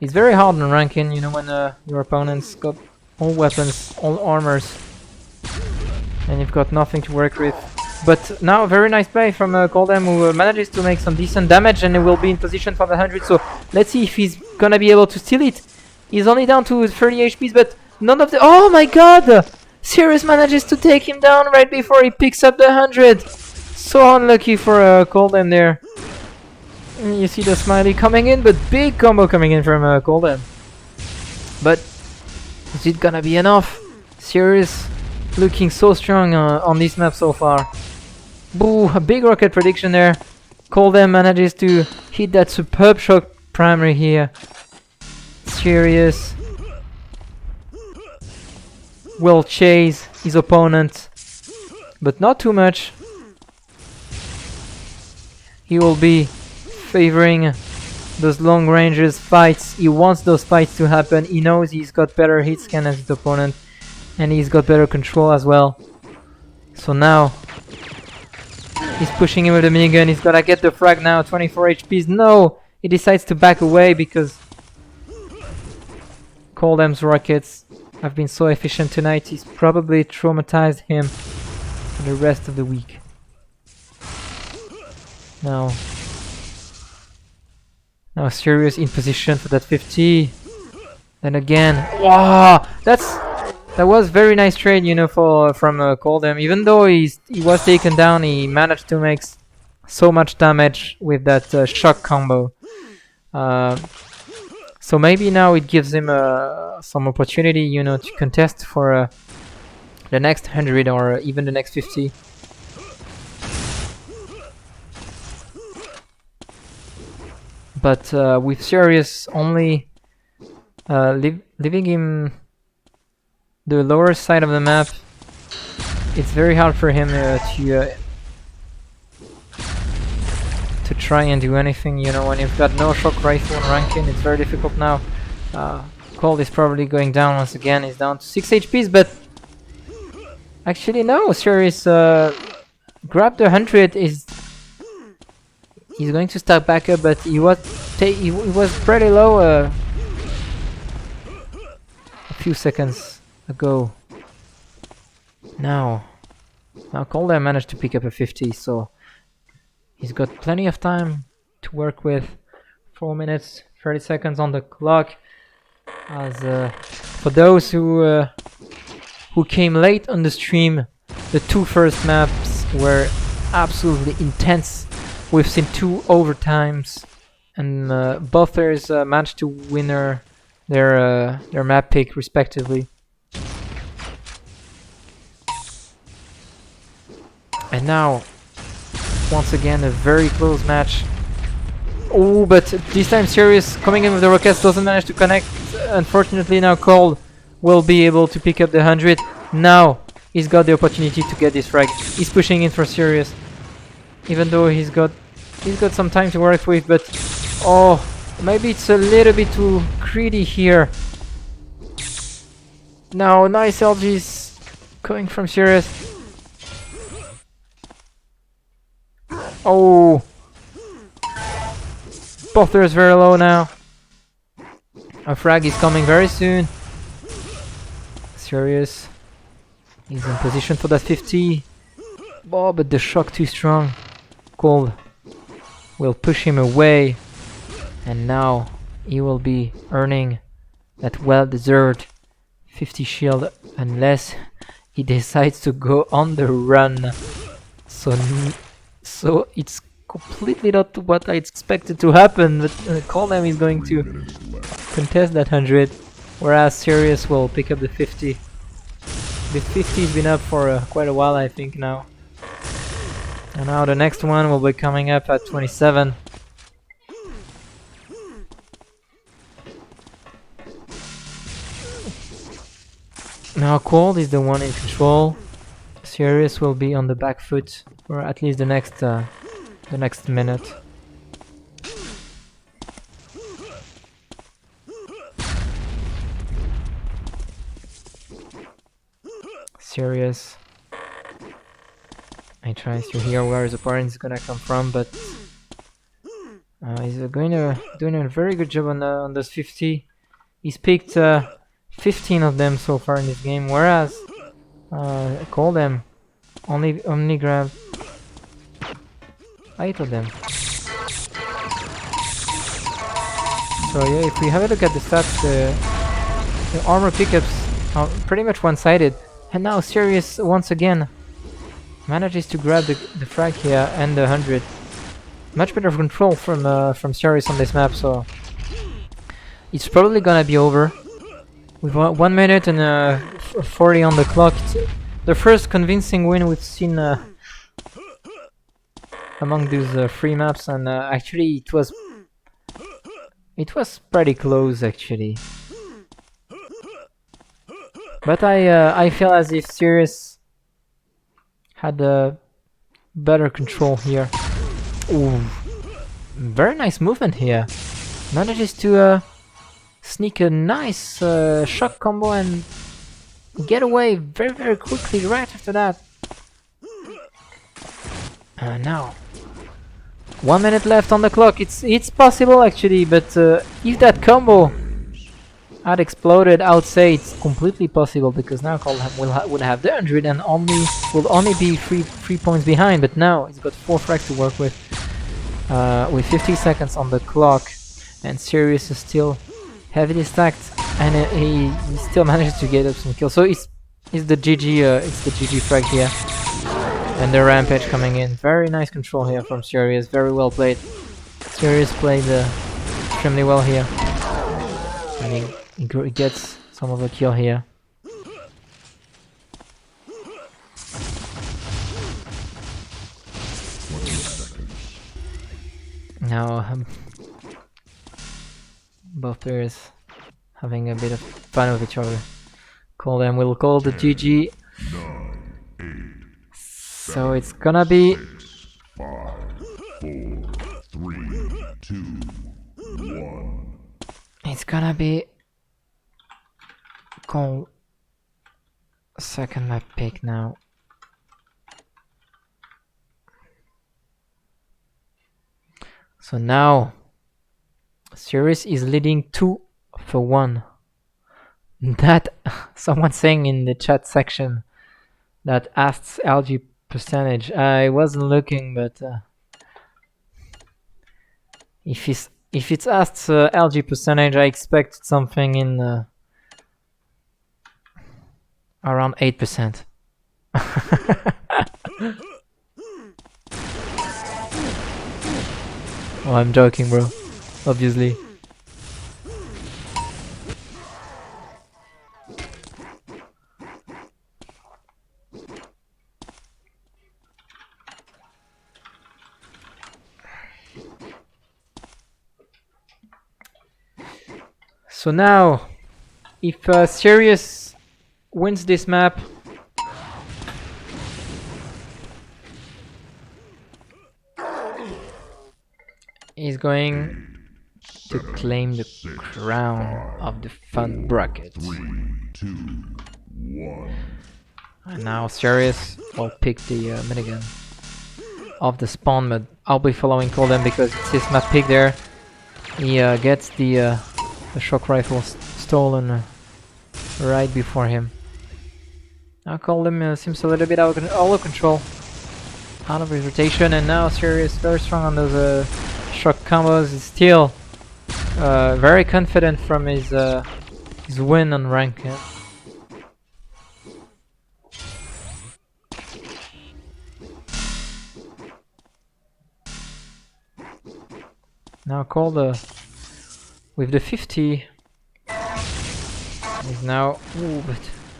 It's very hard in ranking, you know, when your opponent's got all weapons, all armors, and you've got nothing to work with. But now very nice play from Coldem, who manages to make some decent damage, and he will be in position for the 100. So let's see if he's gonna be able to steal it. He's only down to 30 HPs, but none of the... Oh my god! Sirius manages to take him down right before he picks up the 100. So unlucky for Coldem there. And you see the smiley coming in, but big combo coming in from Coldem. But is it gonna be enough? Sirius looking so strong on this map so far. Boo! A big rocket prediction there. Coldem manages to hit that superb shock primary here. Sirius will chase his opponent, but not too much. He will be favoring those long ranges fights. He wants those fights to happen. He knows he's got better hit scan as his opponent, and he's got better control as well. So now he's pushing him with the minigun. He's gonna get the frag now. 24 HPs. No! He decides to back away because Coldham's rockets have been so efficient tonight. He's probably traumatized him for the rest of the week. Now Sirius in position for that 50. Then again, wow! That was very nice trade, you know, from Coldham. Even though he was taken down, he managed to make so much damage with that shock combo. So maybe now it gives him some opportunity, you know, to contest for the next 100 or even the next 50. But with Sirius only leaving him the lower side of the map, it's very hard for him to try and do anything. You know, when you've got no shock rifle on ranking, it's very difficult now. Cold is probably going down once again. He's down to 6 HPs, but actually no, Sirius grabbed the 100. He's going to start back up, but he was pretty low a few seconds ago. Now Coldham managed to pick up a 50, so he's got plenty of time to work with. 4 minutes 30 seconds on the clock. As for those who came late on the stream, the two first maps were absolutely intense. We've seen 2 overtimes, and both players managed to win their map pick respectively. And now, once again, a very close match. Oh, but this time Sirius coming in with the rockets doesn't manage to connect. Unfortunately, now Cold will be able to pick up the 100. Now he's got the opportunity to get this frag. He's pushing in for Sirius, even though he's got some time to work with. But oh, maybe it's a little bit too greedy here. Now nice LGs coming from Sirius. Oh, both players very low now. A frag is coming very soon. Sirius is in position for that 50. Oh, but the shock too strong. Cold will push him away, and now he will be earning that well-deserved 50 shield unless he decides to go on the run. So it's completely not what I expected to happen, but Coldham is going to contest that 100, whereas Sirius will pick up the 50. The 50 has been up for quite a while, I think, now. And now the next one will be coming up at 27. Now Cold is the one in control. Sirius will be on the back foot for at least the next minute. Sirius. He tries to hear where his opponent is gonna come from, but he's doing a very good job on those 50. He's picked 15 of them so far in this game, whereas Coldham only grabbed 8 of them. So yeah, if we have a look at the stats, the armor pickups are pretty much one-sided, and now Sirius once again manages to grab the frag here and the 100. Much better control from Sirius on this map, so it's probably gonna be over. With 1 minute and 40 on the clock. It's the first convincing win we've seen among these free maps, and actually it was pretty close actually. But I feel as if Sirius had better control here. Ooh. very nice movement here. Manages to sneak a nice shock combo and get away very quickly right after that. Now 1 minute left on the clock. It's possible actually, but if that combo had exploded, I would say it's completely possible, because now Coldham will have the 100 and will only be 3 points behind. But now he's got 4 frags to work with 50 seconds on the clock, and Sirius is still heavily stacked, and he still manages to get up some kills. So it's the GG frag here, and the rampage coming in. Very nice control here from Sirius. Very well played. Sirius played extremely well here, and he gets some of the kill here. Now both players having a bit of fun with each other. Coldham will call the GG. So it's gonna be 5, 4, 3, 2, 1. It's gonna be Cold second map pick now. So now Sirius is leading 2-1. That someone saying in the chat section that asks LG percentage. I wasn't looking, but if it's asked LG percentage, I expect something in around 8%. Oh, I'm joking, bro. Obviously. So now, if Sirius wins this map, he's going to claim the crown of the fun bracket. 3, 2, 1. And now Sirius will pick the minigun of the spawn, but I'll be following Coldham because it's his map pick there. He gets the shock rifle stolen right before him. Now Coldham seems a little bit out of control, out of his rotation, and now Sirius very strong on those shock combos. He's still very confident from his win on rank. Yeah. Now Cold with the 50 is now but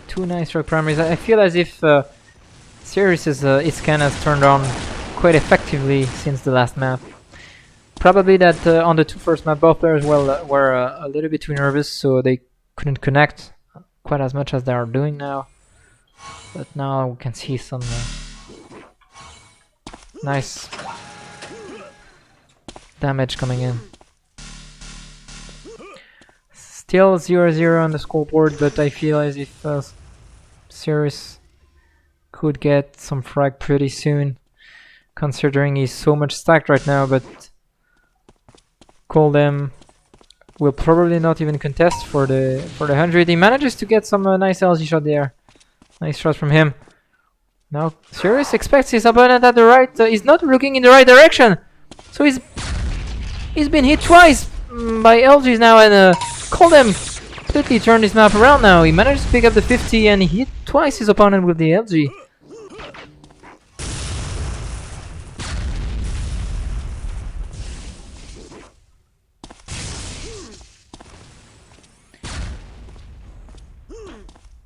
2 nice rock primaries. I feel as if Sirius's scan has turned on quite effectively since the last map. Probably that on the 2 first map both players were a little bit too nervous, so they couldn't connect quite as much as they are doing now. But now we can see some nice damage coming in. Still 0-0 on the scoreboard, but I feel as if Sirius could get some frag pretty soon, considering he's so much stacked right now. But Coldham will probably not even contest for the 100. He manages to get some nice LG shot there. Nice shot from him. Now Sirius expects his opponent at the right. He's not looking in the right direction, so he's been hit twice by LGs now, and Coldham completely turned his map around now. He managed to pick up the 50 and he hit twice his opponent with the LG.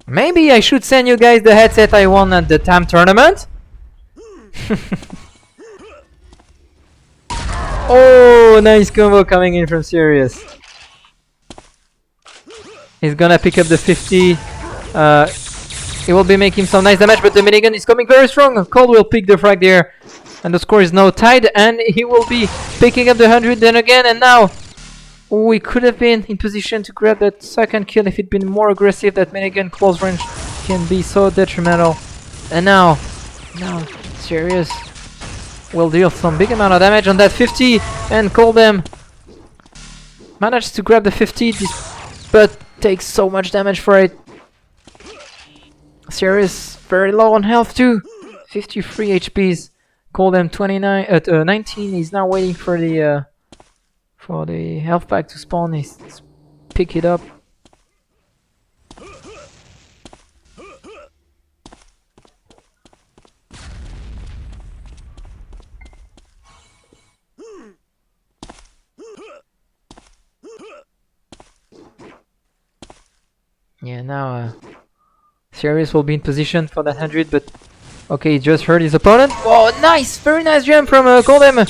Maybe I should send you guys the headset I won at the TAM tournament. Oh, nice combo coming in from Sirius. He's gonna pick up the 50. He will be making some nice damage, but the minigun is coming very strong. Cold will pick the frag there. And the score is now tied, and he will be picking up the 100 then again, and now we could have been in position to grab that second kill if he'd been more aggressive. That minigun close range can be so detrimental. And now Sirius will deal some big amount of damage on that 50, and Coldem managed to grab the 50, but takes so much damage for it. Sirius very low on health too, 53 HPs. Coldem 19. He's now waiting for the health pack to spawn. He's pick it up. Yeah, now Sirius will be in position for that 100, but okay, he just hurt his opponent. Oh, nice! Very nice jump from Coldem,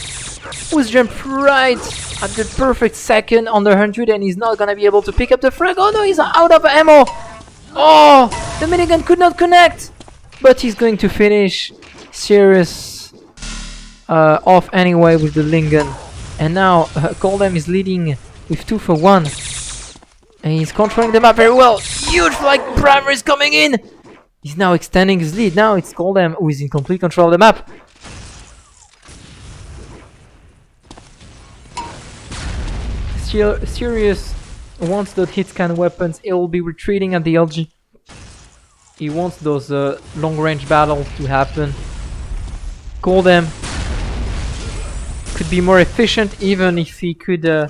who's jumped right at the perfect second on the 100, and he's not gonna be able to pick up the frag. Oh no, he's out of ammo! Oh, the minigun could not connect! But he's going to finish Sirius off anyway with the Lingon. And now Coldem is leading with 2 for 1. And he's controlling the map very well. Huge flag primer is coming in! He's now extending his lead. Now it's Coldem who is in complete control of the map. Sirius wants those hit scan weapons. He will be retreating at the LG. He wants those long range battles to happen. Coldem could be more efficient even if he could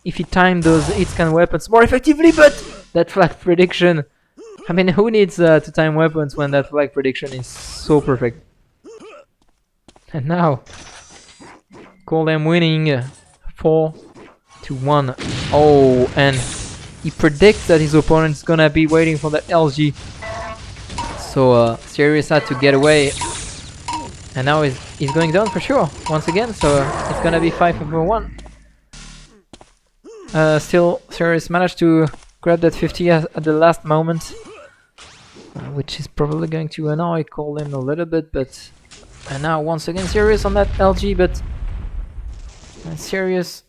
if he timed those hit scan weapons more effectively, but that flag prediction, I mean, who needs to time weapons when that flag prediction is so perfect? And now Coldem winning 4-1. Oh, and he predicts that his opponent is gonna be waiting for the LG, so Sirius had to get away, and now he's going down for sure once again, so it's gonna be 5-1. Still, Sirius managed to grab that 50 at the last moment, which is probably going to annoy Coldem a little bit, but and now once again Sirius on that LG, but Sirius,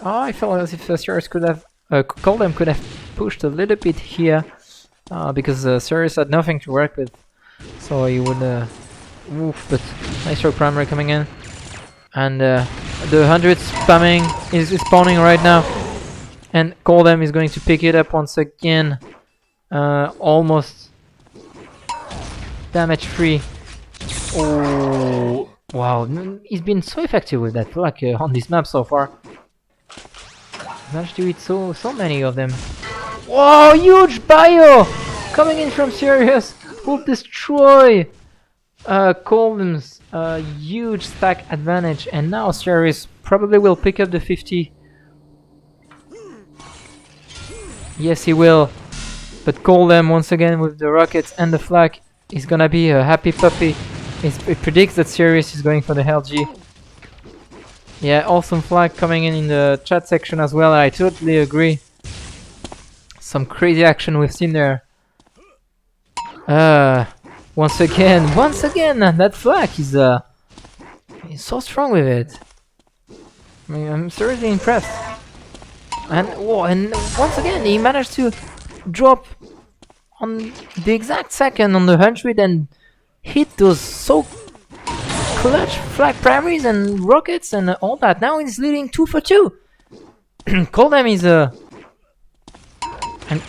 oh, I felt as if Sirius could have Coldem could have pushed a little bit here, because Sirius had nothing to work with, so he would move. But nice rogue primary coming in, and the 100 spamming is spawning right now, and Coldem is going to pick it up once again, almost damage free. Oh wow, he's been so effective with that flag on this map so far. Managed to hit so many of them. Whoa, huge bio coming in from Sirius will destroy Coldem's huge stack advantage, and now Sirius probably will pick up the 50. Yes, he will. But Coldem once again with the rockets and the flag is gonna be a happy puppy. It predicts that Sirius is going for the LG. Yeah, awesome flag coming in the chat section as well. I totally agree. Some crazy action we've seen there. Once again, that flag is so strong with it. I mean, I'm seriously impressed. And whoa, and once again he managed to drop on the exact second on the 100 and hit those so clutch flag primaries and rockets and all that. Now he's leading 2 for 2. Coldem is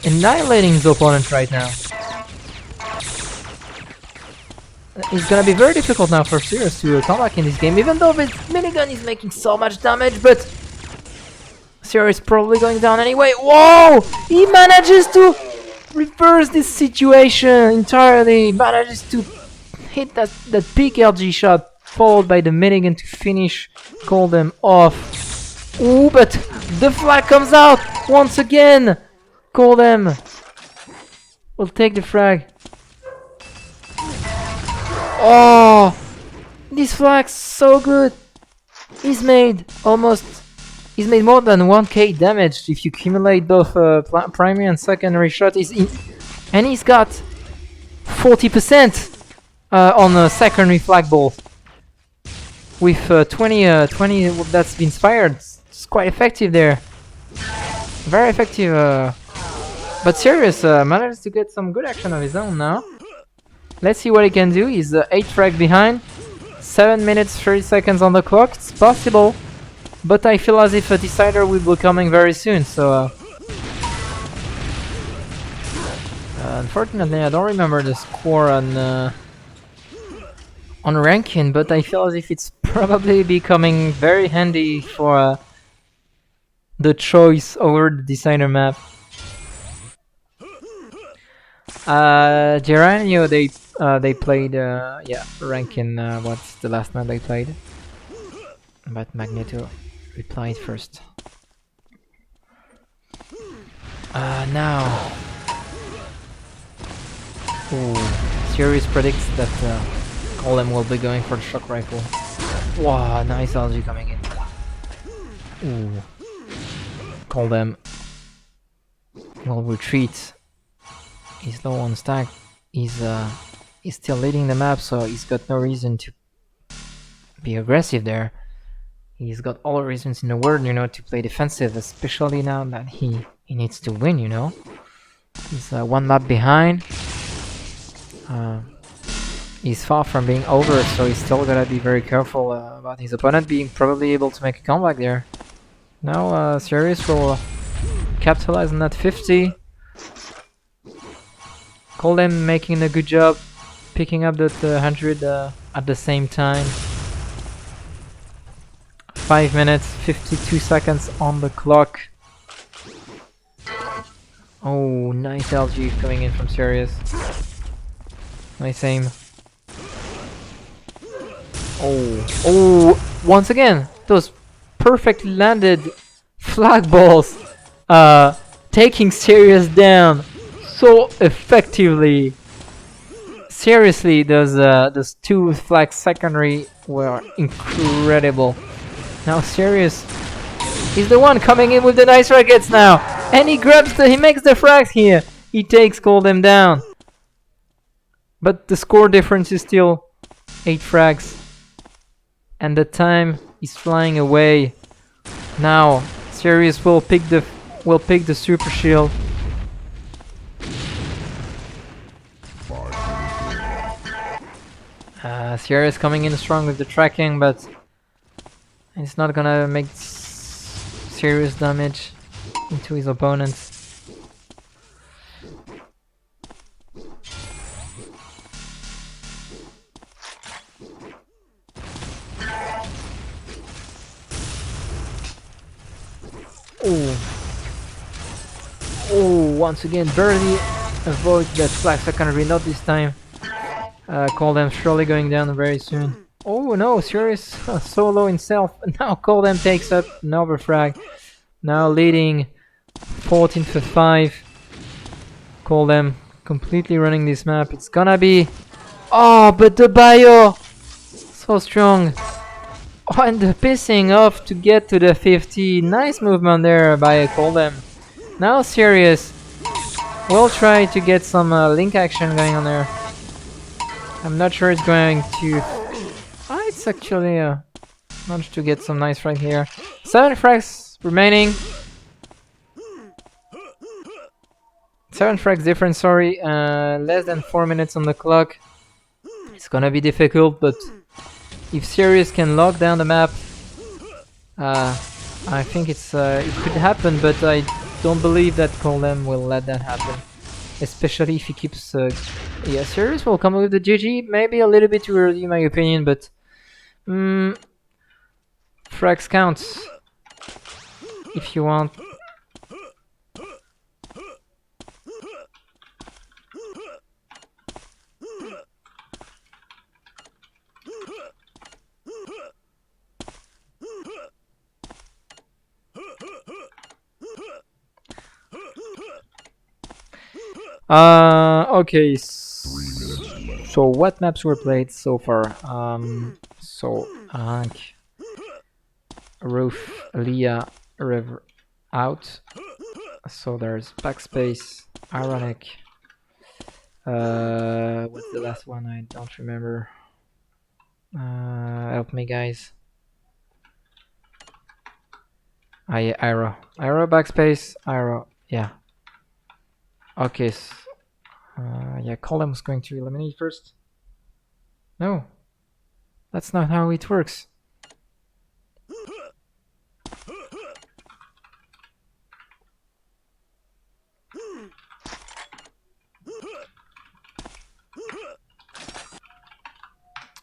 annihilating his opponent right now. It's gonna be very difficult now for Sirius to come back in this game, even though his minigun is making so much damage, but Sirius is probably going down anyway. Whoa! He manages to reverse this situation entirely. He manages to hit that big LG shot, followed by the minigun to finish Coldem off. Ooh, but the flag comes out once again. Coldem will take the frag. Oh, this flag's so good. He's made more than 1k damage if you accumulate both primary and secondary shot. And he's got 40% on secondary flag balls. with 20 that's been inspired. It's quite effective there. Very effective. But Sirius managed to get some good action of his own now. Let's see what he can do. He's 8 frags behind. 7 minutes 30 seconds on the clock. It's possible. But I feel as if a decider will be coming very soon. So unfortunately I don't remember the score on ranking, but I feel as if it's probably becoming very handy for the choice over the decider map. Geranio, they played ranking. What's the last map they played? But Magneto replied first. Now. Ooh, Sirius predicts that Golem will be going for the shock rifle. Wow, nice LG coming in. Ooh. Golem will retreat. He's low on stack. He's still leading the map, so he's got no reason to be aggressive there. He's got all the reasons in the world, you know, to play defensive, especially now that he needs to win, you know. He's one map behind. He's far from being over, so he's still gotta be very careful about his opponent being probably able to make a comeback there. Now Sirius will capitalize on that 50. Golem making a good job, picking up that 100 at the same time. 5 minutes, 52 seconds on the clock. Oh, nice LG coming in from Sirius. Nice aim. Oh, once again, those perfectly landed flag balls taking Sirius down so effectively. Seriously, those two flag secondary were incredible. Now Sirius is the one coming in with the nice rockets now, and he makes the frags here. He takes Golem down, but the score difference is still 8 frags, and the time is flying away. Now Sirius will pick the super shield. Sirius coming in strong with the tracking, but it's not gonna make serious damage into his opponent. Oh, once again, barely avoid that flag secondary, not this time. Golem surely going down very soon. Oh no, Sirius so low in self. Now Golem takes up another frag. Now leading 14 for 5. Golem completely running this map. It's gonna be... Oh, but the bio! So strong. Oh, and the pissing off to get to the 50. Nice movement there by Golem. Now Sirius will try to get some link action going on there. I'm not sure it's going to... it's actually managed to get some nice right here. 7 frags remaining. 7 frags difference, sorry. Less than 4 minutes on the clock. It's gonna be difficult, but if Sirius can lock down the map, I think it could happen, but I don't believe that Golem will let that happen. Especially if he keeps... yeah, Sirius will come with the GG. Maybe a little bit too early in my opinion, but... frags counts. If you want. Okay, so what maps were played so far? So Roof, Leah, River, out. So there's Backspace, Ironic. What's the last one? I don't remember. Help me, guys. Arrow. Arrow, backspace, arrow. Yeah. Okay. Yeah, column's going to eliminate first. No. That's not how it works.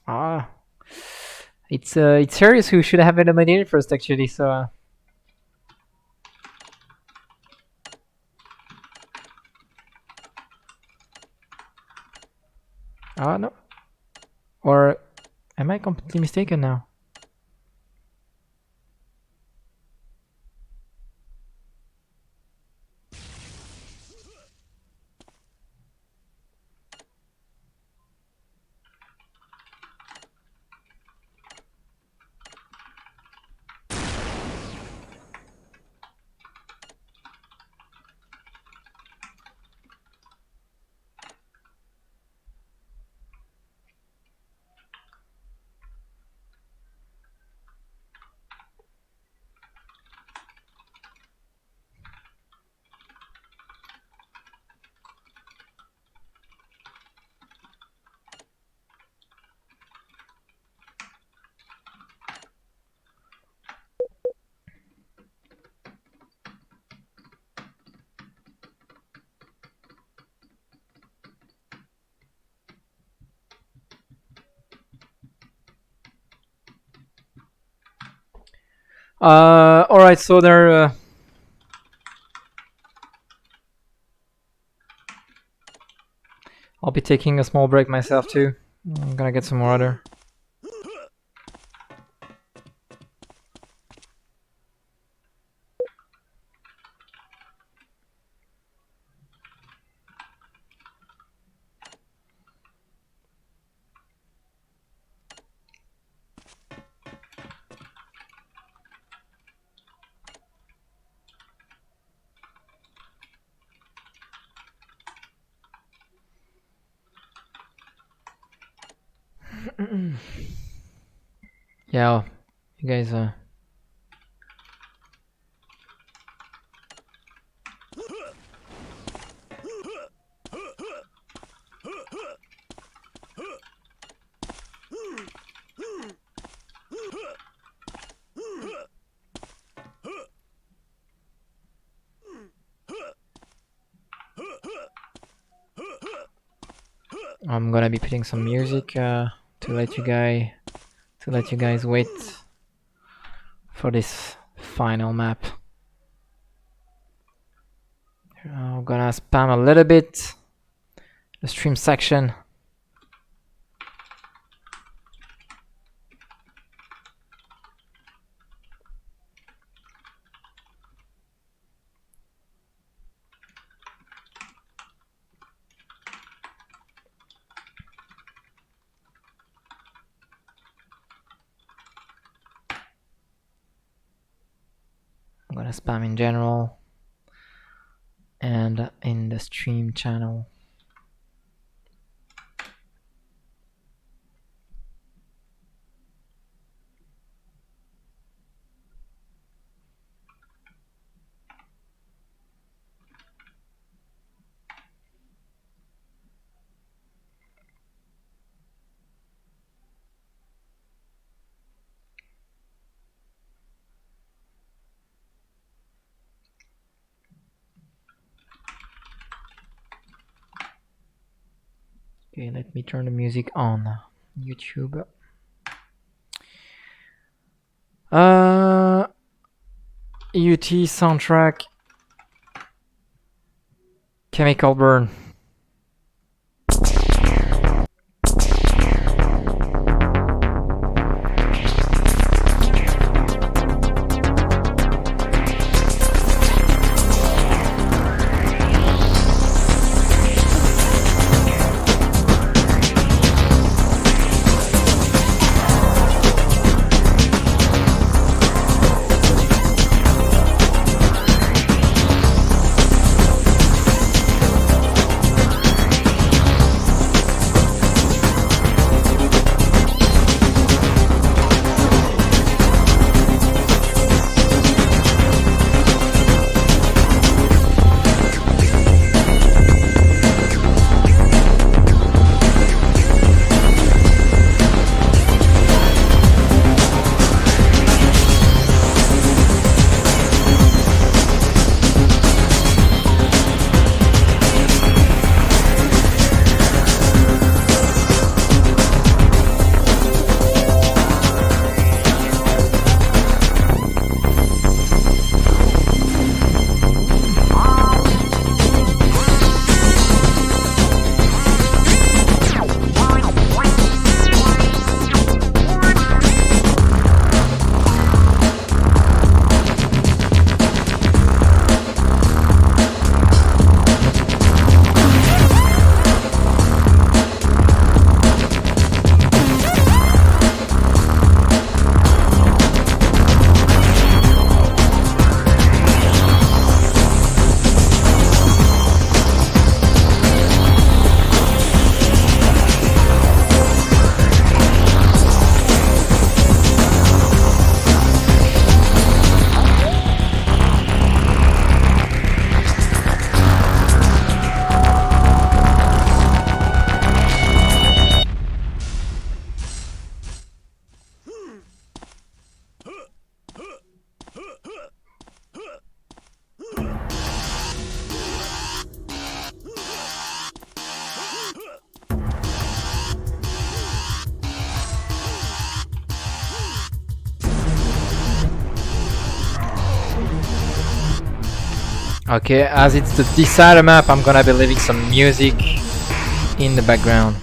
Ah. It's Sirius who should have eliminated first, actually, so... Oh, no. Or am I completely mistaken now? Alright, so there... I'll be taking a small break myself too. I'm gonna get some water. Yeah, you guys I'm gonna be putting some music to let you guys wait for this final map. I'm gonna spam a little bit the stream section. I'm gonna spam in general and in the stream channel. Okay, let me turn the music on YouTube. UT soundtrack, Chemical Burn. Okay, as it's the decider map, I'm gonna be leaving some music in the background.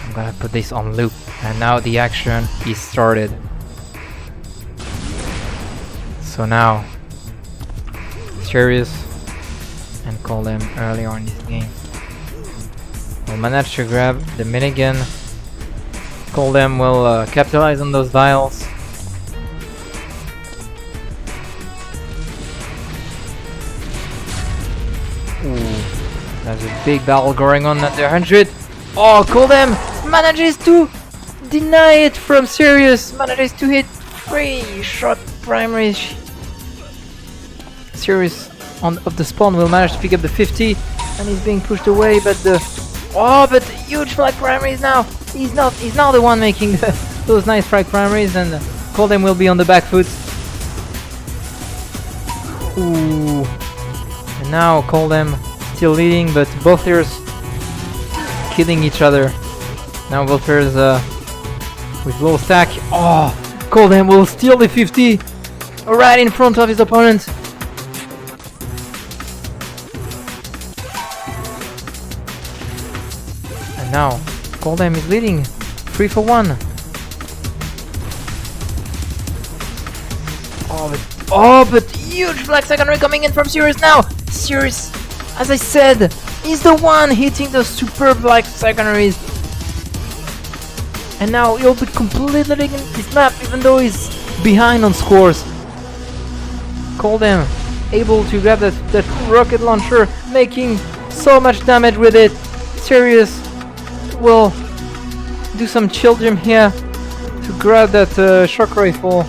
I'm gonna put this on loop, and now the action is started. So now, Sirius and call them earlier in this game. We'll manage to grab the minigun. Call them will capitalize on those vials. Ooh, there's a big battle going on at the 100. Oh, call them manages to deny it from Sirius. Manages to hit 3 shot primaries. Sirius on of the spawn will manage to pick up the 50, and he's being pushed away. But the huge frag primaries now. He's now the one making those nice frag primaries, and Coldem will be on the back foot. Ooh, and now Coldem still leading, but both players killing each other. Now both players with low stack. Oh, Coldem will steal the 50 right in front of his opponent. And now Coldem is leading 3 for 1. But huge flag secondary coming in from Sirius now. Sirius, as I said, is the one hitting those superb flag secondaries. And now he'll be completely leading this map, even though he's behind on scores. Coldem able to grab that rocket launcher, making so much damage with it. Sirius will do some chill jump here to grab that shock rifle.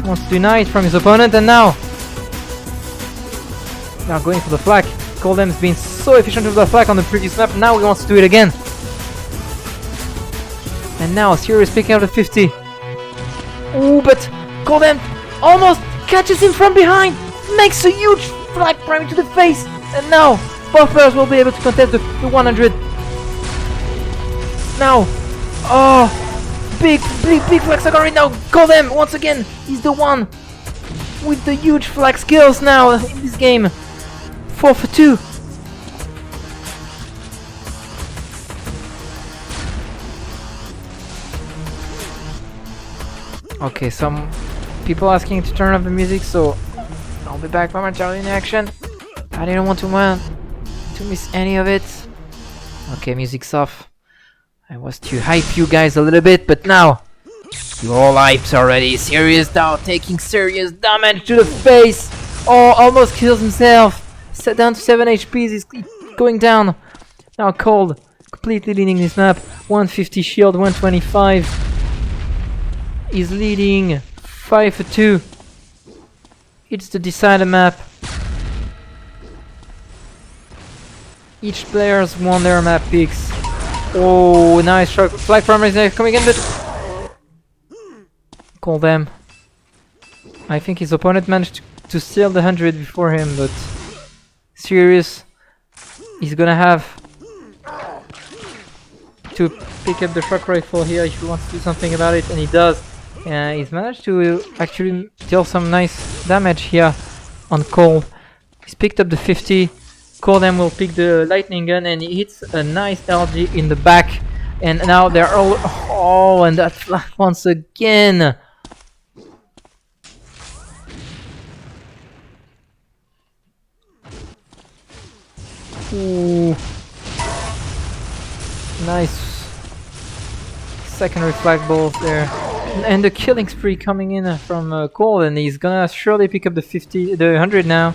Wants to deny it from his opponent, and now going for the flak. Coldem's been so efficient with the flak on the previous map. Now he wants to do it again. And now Sirius picking up the 50. Ooh, but Coldem almost catches him from behind. Makes a huge flak primary to the face. And now both players will be able to contest the 100. Now, big flag secondary now. Coldem once again. He's the one with the huge flag skills now in this game. 4 for 2. Okay, some people asking to turn off the music, so I'll be back momentarily in action. I didn't want to miss any of it. Okay, music's off. I was to hype you guys a little bit, but now you're all hyped already. Sirius now taking serious damage to the face. Oh, almost kills himself. Set down to 7 HP. He's going down. Now Cold, completely leading this map. 150 shield, 125. He's leading 5 for 2. It's the decider map. Each player's won their map picks. Oh, nice shot. Flag primaries are coming in, but call them. I think his opponent managed to steal the 100 before him, but Sirius is gonna have to pick up the shock rifle here if he wants to do something about it, and he does. He's managed to actually deal some nice damage here on Cold. He's picked up the 50. Coldem will pick the lightning gun, and he hits a nice LG in the back. And now they're all... Oh, and that flag once again. Ooh. Nice secondary flag balls there. And the killing spree coming in from Cold, and he's gonna surely pick up the 100 now.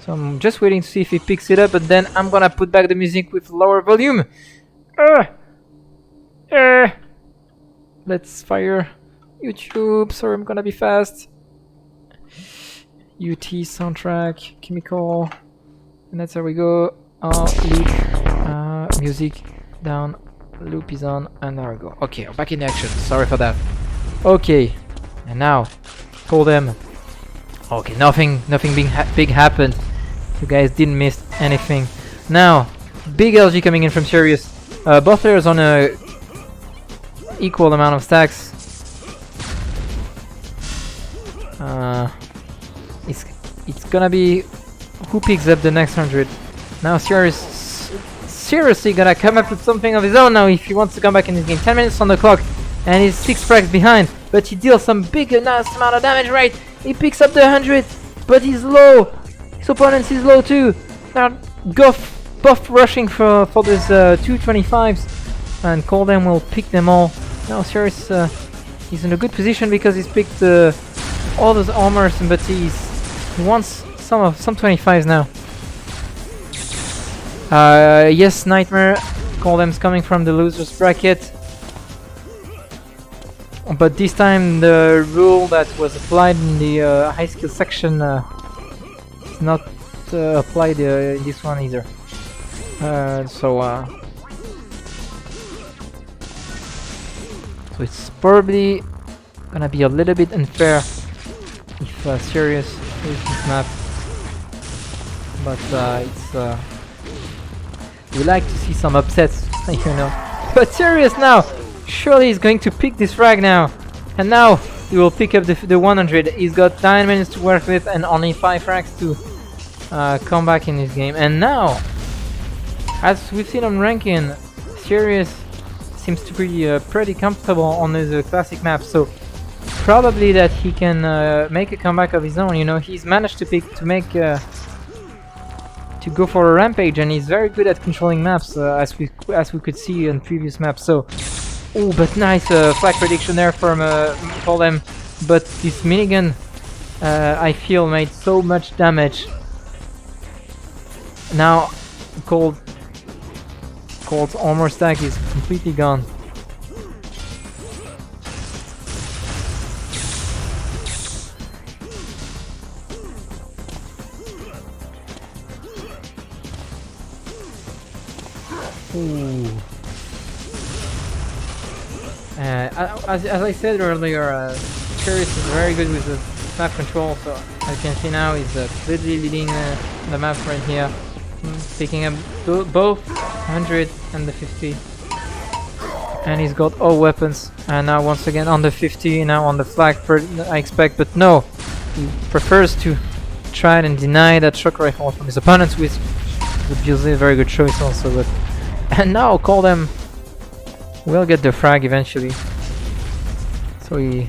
So I'm just waiting to see if he picks it up, but then I'm gonna put back the music with lower volume. Let's fire YouTube. Sorry, I'm gonna be fast. UT soundtrack, chemical, and that's how we go. Loop, music down, loop is on, and there we go. Okay, I'm back in action. Sorry for that. Okay, and now call them. Okay, nothing big happened. You guys didn't miss anything. Now, big LG coming in from Sirius. Both players on a equal amount of stacks. it's gonna be who picks up the next 100. Now Sirius seriously gonna come up with something of his own now if he wants to come back in this game. 10 minutes on the clock and he's 6 frags behind, but he deals some big nice amount of damage, right? He picks up the 100, but he's low. His opponent is low too. Now both rushing for these 225s, and Coldem will pick them all. Now Sirius he's in a good position because he's picked all those armors, but he wants some 25s now. Yes, Nightmare. Coldem's coming from the losers bracket, but this time the rule that was applied in the high skill section is not applied in this one either. So it's probably gonna be a little bit unfair if Sirius loses this map, but it's we like to see some upsets, you know. But Sirius now, surely he's going to pick this frag now, and now he will pick up the 100. He's got 9 minutes to work with and only 5 frags to come back in this game. And now, as we've seen on ranking, Sirius seems to be pretty comfortable on this classic map, so probably that he can make a comeback of his own. You know, he's managed to go for a rampage, and he's very good at controlling maps, as we could see in previous maps. So, oh, but nice flag prediction there from Coldem. But this minigun, I feel, made so much damage. Now, Cold's armor stack is completely gone. Ooh. As I said earlier, Sirius is very good with the map control, so as you can see now he's completely leading the map right here, picking up both 100 and the 50, and he's got all weapons, and now once again on the 50, now on the flag I expect, but no, he prefers to try and deny that shock rifle from his opponents, which would be a very good choice also. But and now Coldem will get the frag eventually. So he's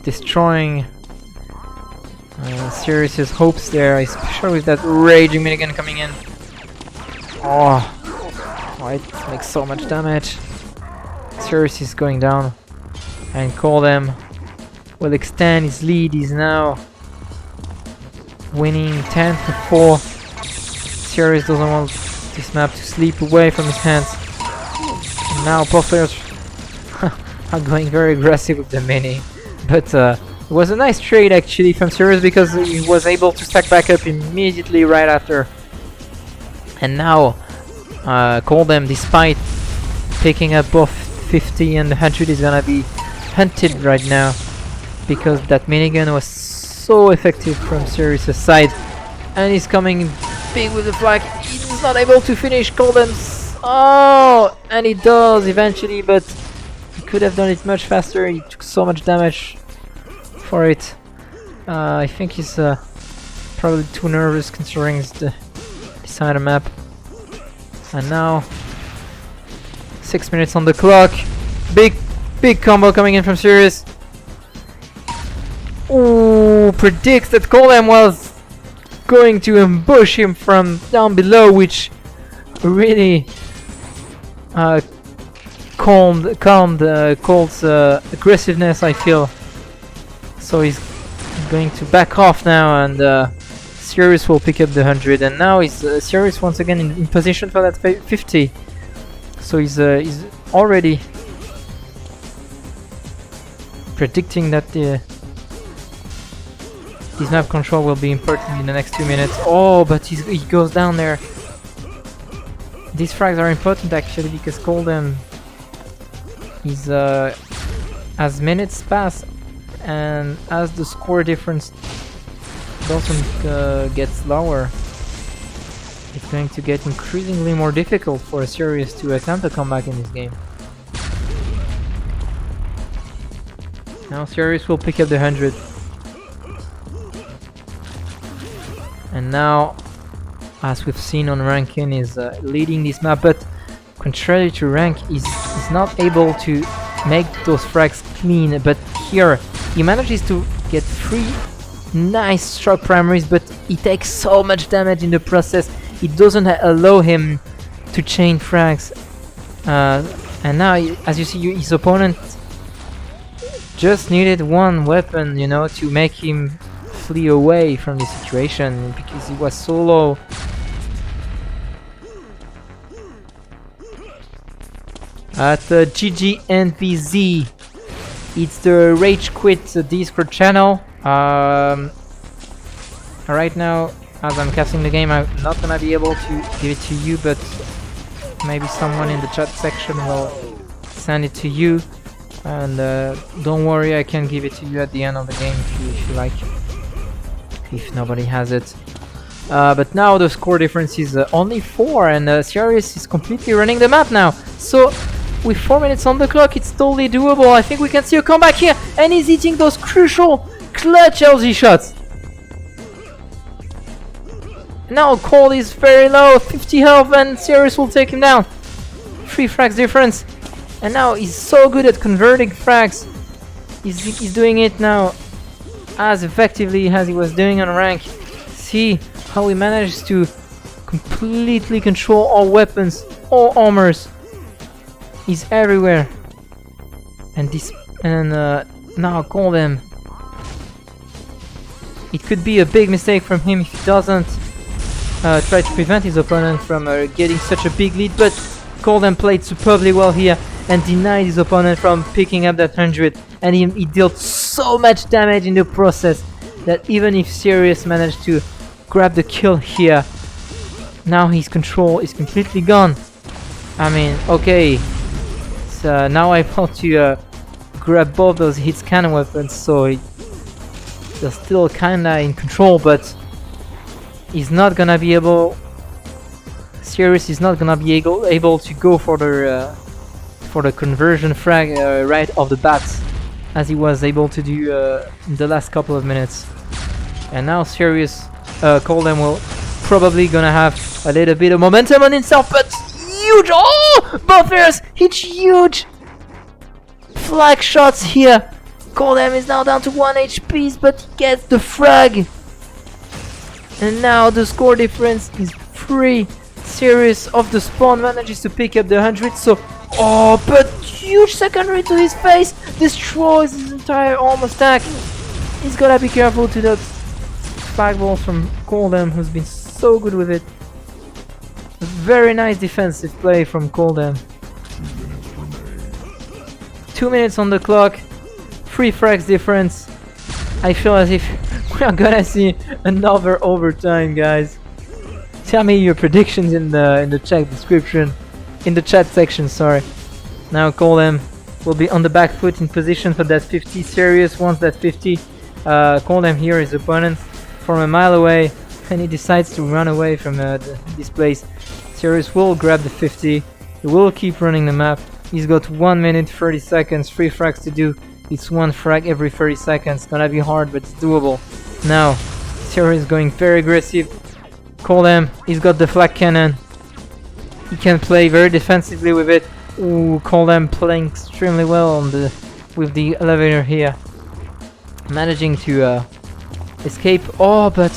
destroying Sirius's hopes there, especially with that raging minigun coming in. Oh, it makes so much damage. Sirius is going down, and Coldem will extend his lead. He's now winning 10-4. Sirius doesn't want this map to slip away from his hands. And now both players are going very aggressive with the mini, but it was a nice trade actually from Sirius, because he was able to stack back up immediately right after. And now Coldem, despite picking up both 50 and 100, is gonna be hunted right now, because that minigun was so effective from Sirius' side, and he's coming big with the flag. He's not able to finish Coldem's. Oh, and he does eventually, but he could have done it much faster. He took so much damage for it. I think he's probably too nervous considering it's the side of the map. And now 6 minutes on the clock. Big combo coming in from Sirius. Ooh, predicts that Coldem was going to ambush him from down below, which really calmed Cold's aggressiveness, I feel. So he's going to back off now, and Sirius will pick up the 100, and now he's Sirius once again in position for that 50. So he's already predicting that his map control will be important in the next 2 minutes. Oh, but he goes down there. These frags are important actually, because Coldem is as minutes pass and as the score difference doesn't get lower, it's going to get increasingly more difficult for Sirius to attempt a comeback in this game. Now Sirius will pick up the 100. And now, as we've seen on ranking, is leading this map, but contrary to rank, is not able to make those frags clean. But here, he manages to get 3 nice struck primaries, but he takes so much damage in the process. It doesn't allow him to chain frags. And now, as you see, his opponent just needed one weapon, you know, to make him flee away from the situation because he was so low. At GGNVZ, it's the Rage Quit Discord channel. Right now, as I'm casting the game, I'm not gonna be able to give it to you, but maybe someone in the chat section will send it to you. And don't worry, I can give it to you at the end of the game if you like, if nobody has it. But now the score difference is only 4, and Sirius is completely running the map now. So with 4 minutes on the clock, it's totally doable. I think we can see a comeback here, and he's hitting those crucial clutch LZ shots. Now Cold is very low, 50 health, and Sirius will take him down. 3 frags difference. And now he's so good at converting frags. He's doing it now as effectively as he was doing on rank. See how he managed to completely control all weapons, all armors. He's everywhere. And now call them. It could be a big mistake from him if he doesn't try to prevent his opponent from getting such a big lead, but Golden played superbly well here and denied his opponent from picking up that 100, and he dealt so much damage in the process that even if Sirius managed to grab the kill here, now his control is completely gone. I mean, okay, so now I want to grab both those hit cannon weapons, so they're still kinda in control, but he's not gonna be able. Sirius is not gonna be able to go for the conversion frag right off the bat, as he was able to do in the last couple of minutes. And now Sirius, Colden will probably gonna have a little bit of momentum on himself, but huge! Oh, both players hit huge flag shots here. Colden is now down to 1 HP, but he gets the frag. And now the score difference is 3. Sirius off the spawn manages to pick up the 100, so oh, but huge secondary to his face, destroys his entire armor stack. He's gotta be careful to that flag balls from Coldham, who's been so good with it. Very nice defensive play from Coldham. 2 minutes on the clock, 3 frags difference. I feel as if we are gonna see another overtime, guys. Tell me your predictions in the chat description, in the chat section. Sorry. Now Colem will be on the back foot in position for that 50. Sirius wants that 50. Colem here his opponent from a mile away, and he decides to run away from this place. Sirius will grab the 50. He will keep running the map. He's got 1 minute 30 seconds, 3 frags to do. It's 1 frag every 30 seconds. Gonna be hard, but it's doable. Now Sirius going very aggressive. Colem, he's got the flag cannon. He can play very defensively with it. Ooh, Colem playing extremely well on with the elevator here. Managing to escape. Oh, but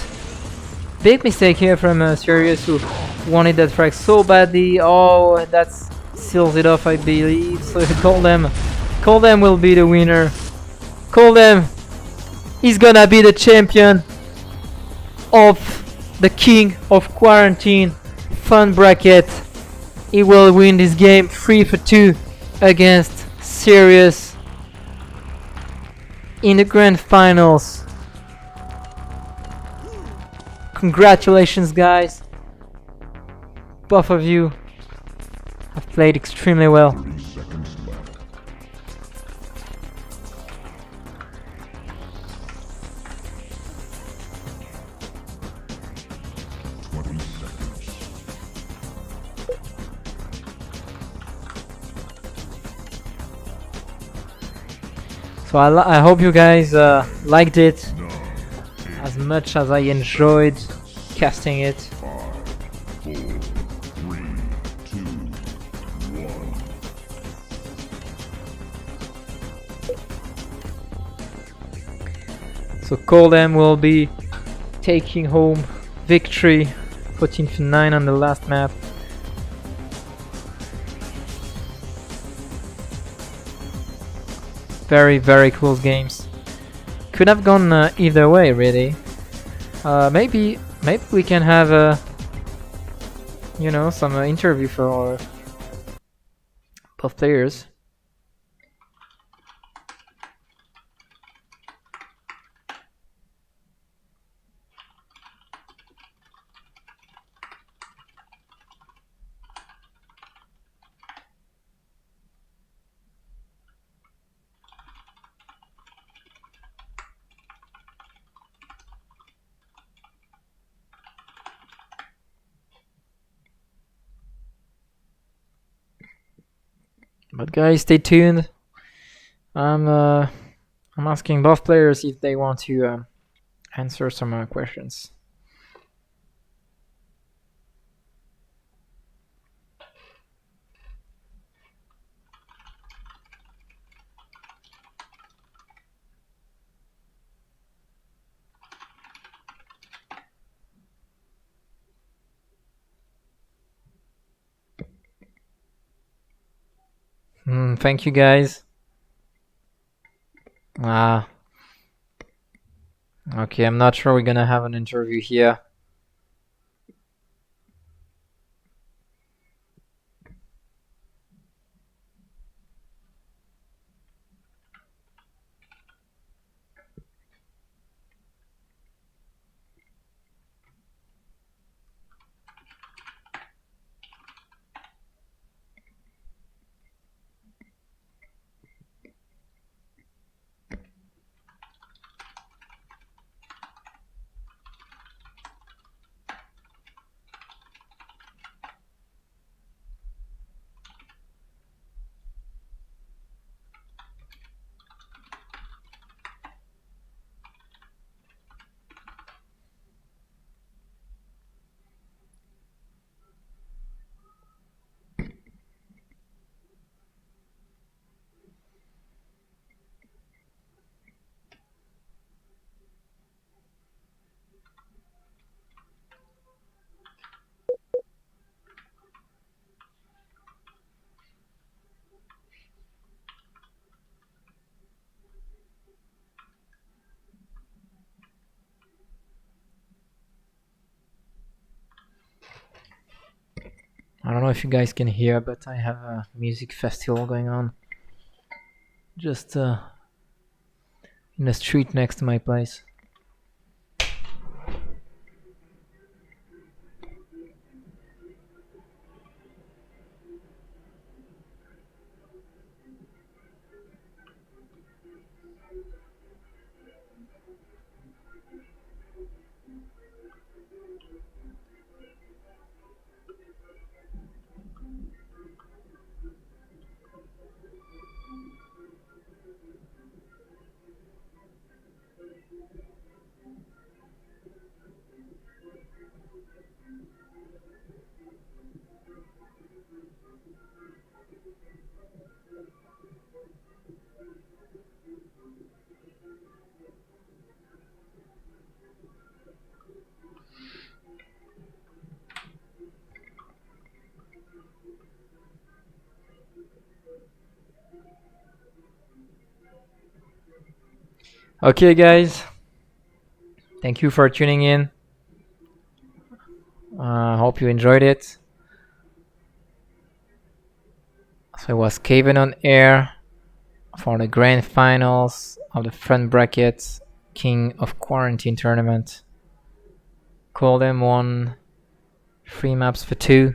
big mistake here from Sirius, who wanted that frag so badly. Oh, that seals it off, I believe. So Colem will be the winner. Colem, he's gonna be the champion of the king of quarantine fun bracket. He will win this game 3-2 against Sirius in the grand finals. Congratulations, guys. Both of you have played extremely well. 30 seconds left. So I hope you guys liked it as much as I enjoyed casting it. 5, 4, 3, 2, 1. So Coldham will be taking home victory, 14-9 on the last map. Very, very close games. Could have gone either way, really. Maybe we can have a, some interview for both players. But guys, stay tuned. I'm asking both players if they want to answer some questions. Thank you, guys. Okay, I'm not sure we're gonna have an interview here. I don't know if you guys can hear, but I have a music festival going on just in the street next to my place. Okay, guys. Thank you for tuning in. Hope you enjoyed it. So it was Caven on air for the grand finals of the front bracket King of Quarantine tournament. Coldham won 3 maps for 2.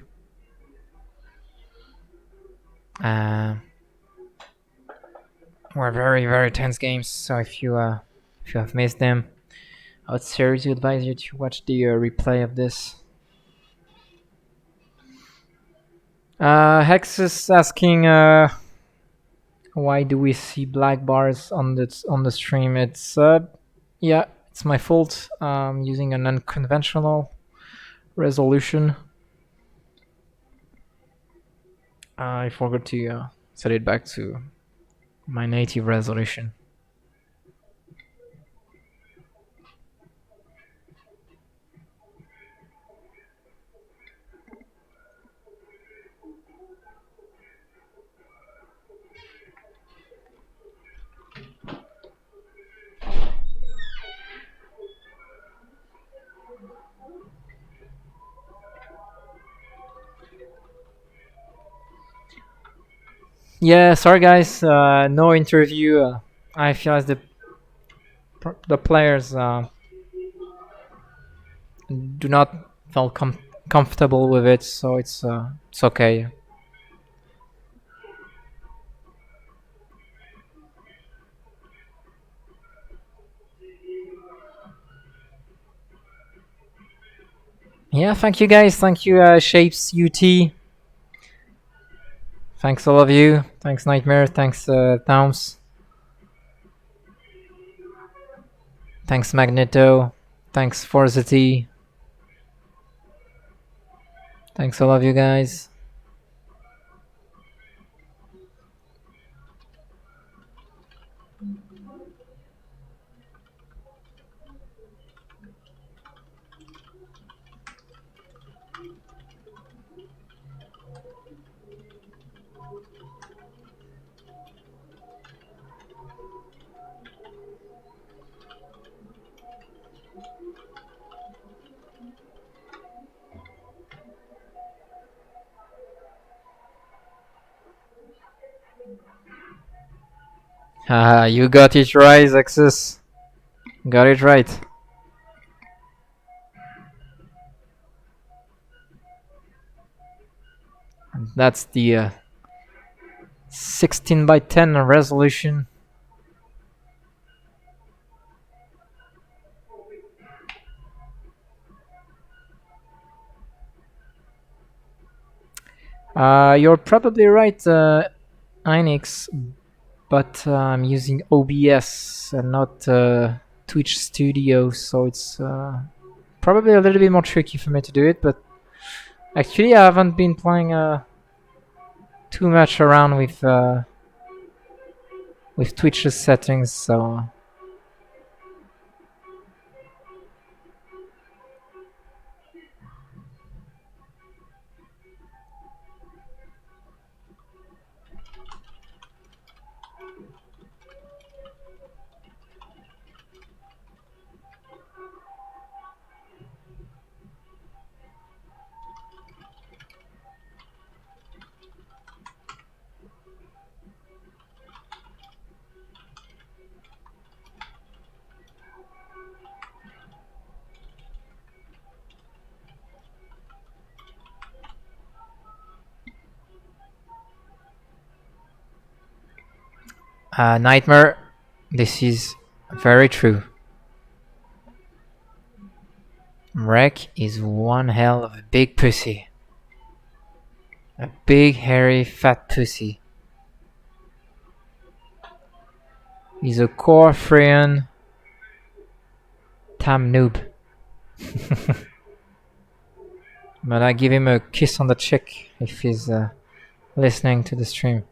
Were very, very tense games. So if you have missed them, I would seriously advise you to watch the replay of this. Hex is asking, why do we see black bars on the stream? It's yeah, it's my fault. Using an unconventional resolution. I forgot to set it back to my native resolution. Yeah, sorry guys, no interview. I feel as the players do not feel comfortable with it, so it's okay. Yeah, thank you guys. Thank you, Shapes UT. Thanks all of you. Thanks Nightmare. Thanks Towns. Thanks Magneto. Thanks Forzity. Thanks all of you guys. You got it right, Axis. Got it right. That's the 16 by 10 resolution. You're probably right, Inix, but I'm using OBS and not Twitch Studio, so it's probably a little bit more tricky for me to do it. But actually, I haven't been playing too much around with Twitch's settings, so. Nightmare, this is very true. Wreck is one hell of a big pussy. A big, hairy, fat pussy. He's a core Freyan Tam noob. But I give him a kiss on the cheek if he's listening to the stream.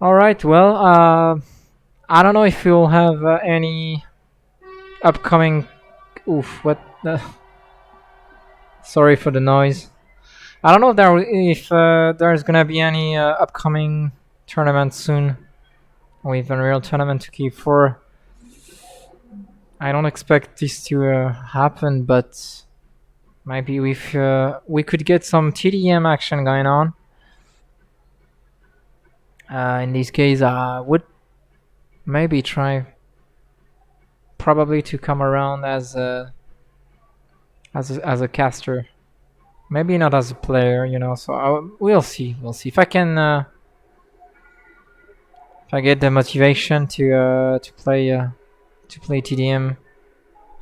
Alright, well, I don't know if you'll have any upcoming... Oof, what the... Sorry for the noise. I don't know if there's gonna be any upcoming tournament soon with Unreal Tournament 2K4. I don't expect this to happen, but maybe we could get some TDM action going on. In this case, I would maybe try probably to come around as a caster, maybe not as a player, you know. So we'll see. We'll see if I can if I get the motivation to play to play TDM,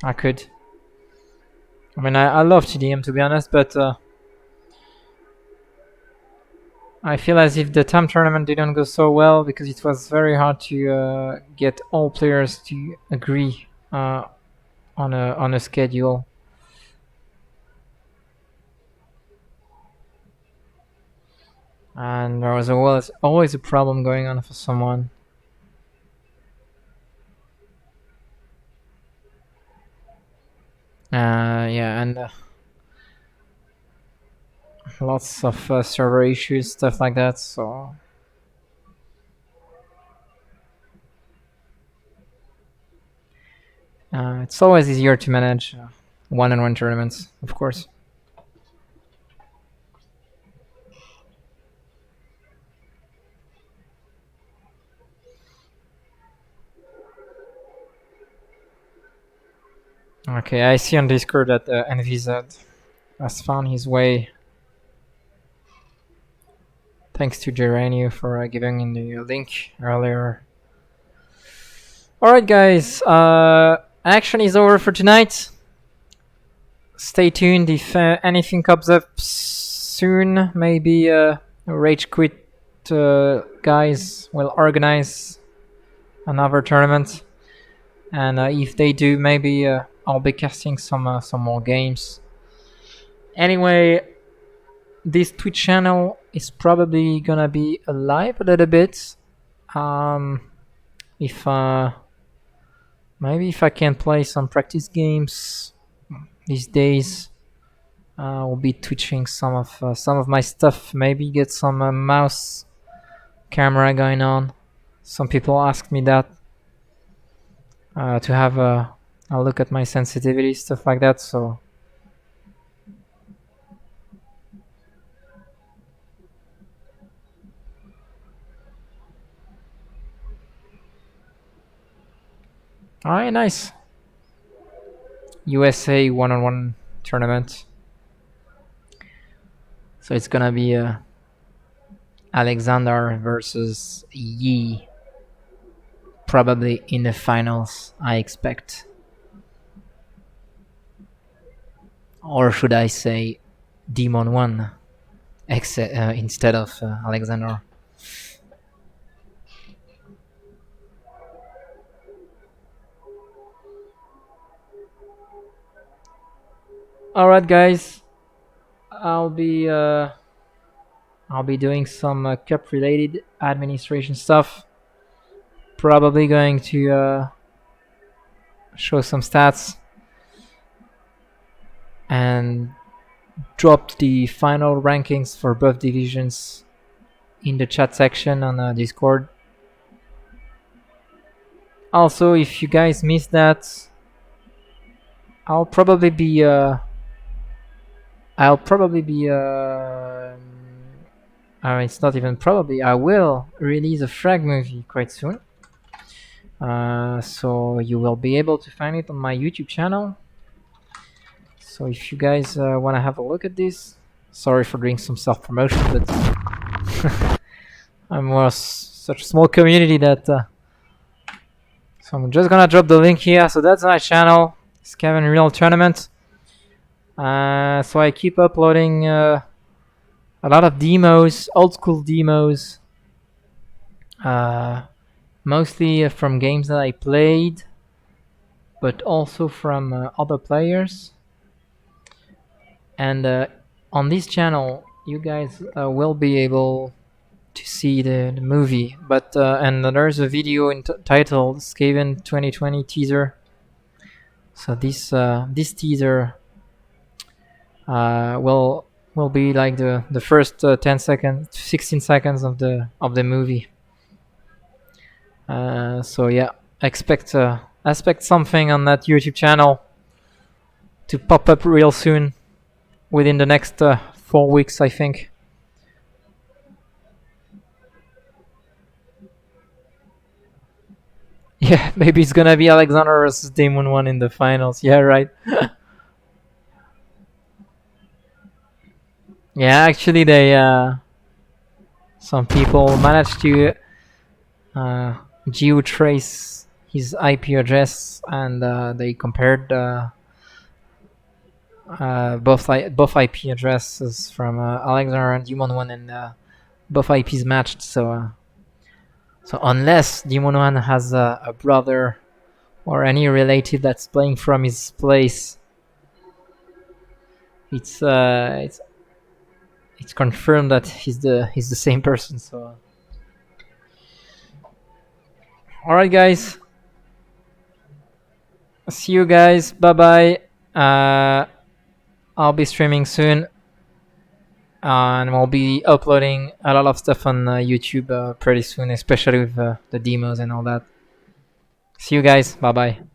I could. I mean, I love TDM to be honest, but I feel as if the time tournament didn't go so well because it was very hard to get all players to agree on a schedule. And there was always a problem going on for someone. Yeah, and lots of server issues, stuff like that. So it's always easier to manage one-on-one tournaments, of course. Okay, I see on Discord that NVZ has found his way. Thanks to Geranio for giving in the link earlier. Alright guys, action is over for tonight. Stay tuned if anything comes up soon. Maybe Rage Quit guys will organize another tournament. And if they do, maybe I'll be casting some more games. Anyway, this Twitch channel is probably gonna be alive a little bit. If maybe if I can play some practice games these days, I'll be twitching some of my stuff. Maybe get some mouse camera going on. Some people asked me that to have a look at my sensitivity, stuff like that. So. Alright, nice. USA one-on-one tournament. So it's gonna be Alexander versus Yi. Probably in the finals, I expect. Or should I say Demon 1 instead of Alexander. Alright guys, I'll be doing some cup related administration stuff. Probably going to show some stats and drop the final rankings for both divisions in the chat section on Discord. Also, if you guys missed that, I'll probably be it's not even probably, I will release a frag movie quite soon. So you will be able to find it on my YouTube channel. So if you guys want to have a look at this, sorry for doing some self-promotion, but I'm such a small community that so I'm just gonna drop the link here. So that's my channel, Scaven Real Tournament. So I keep uploading a lot of demos, old school demos, mostly from games that I played, but also from other players. And on this channel, you guys will be able to see the movie. But and there's a video titled Skaven 2020 teaser. So this teaser will be like the first 10 seconds, 16 seconds of the movie. So yeah, expect something on that YouTube channel to pop up real soon, within the next 4 weeks, I think. Yeah, maybe it's gonna be Alexander versus Demon 1 in the finals. Yeah, right. Yeah, actually they some people managed to geotrace his IP address, and they compared both IP addresses from Alexander and Demon 1, and both IPs matched. So unless Demon 1 has a brother or any relative that's playing from his place, it's confirmed that he's the same person. So all right, guys. See you guys. Bye bye. I'll be streaming soon, and we'll be uploading a lot of stuff on YouTube pretty soon, especially with the demos and all that. See you guys. Bye bye.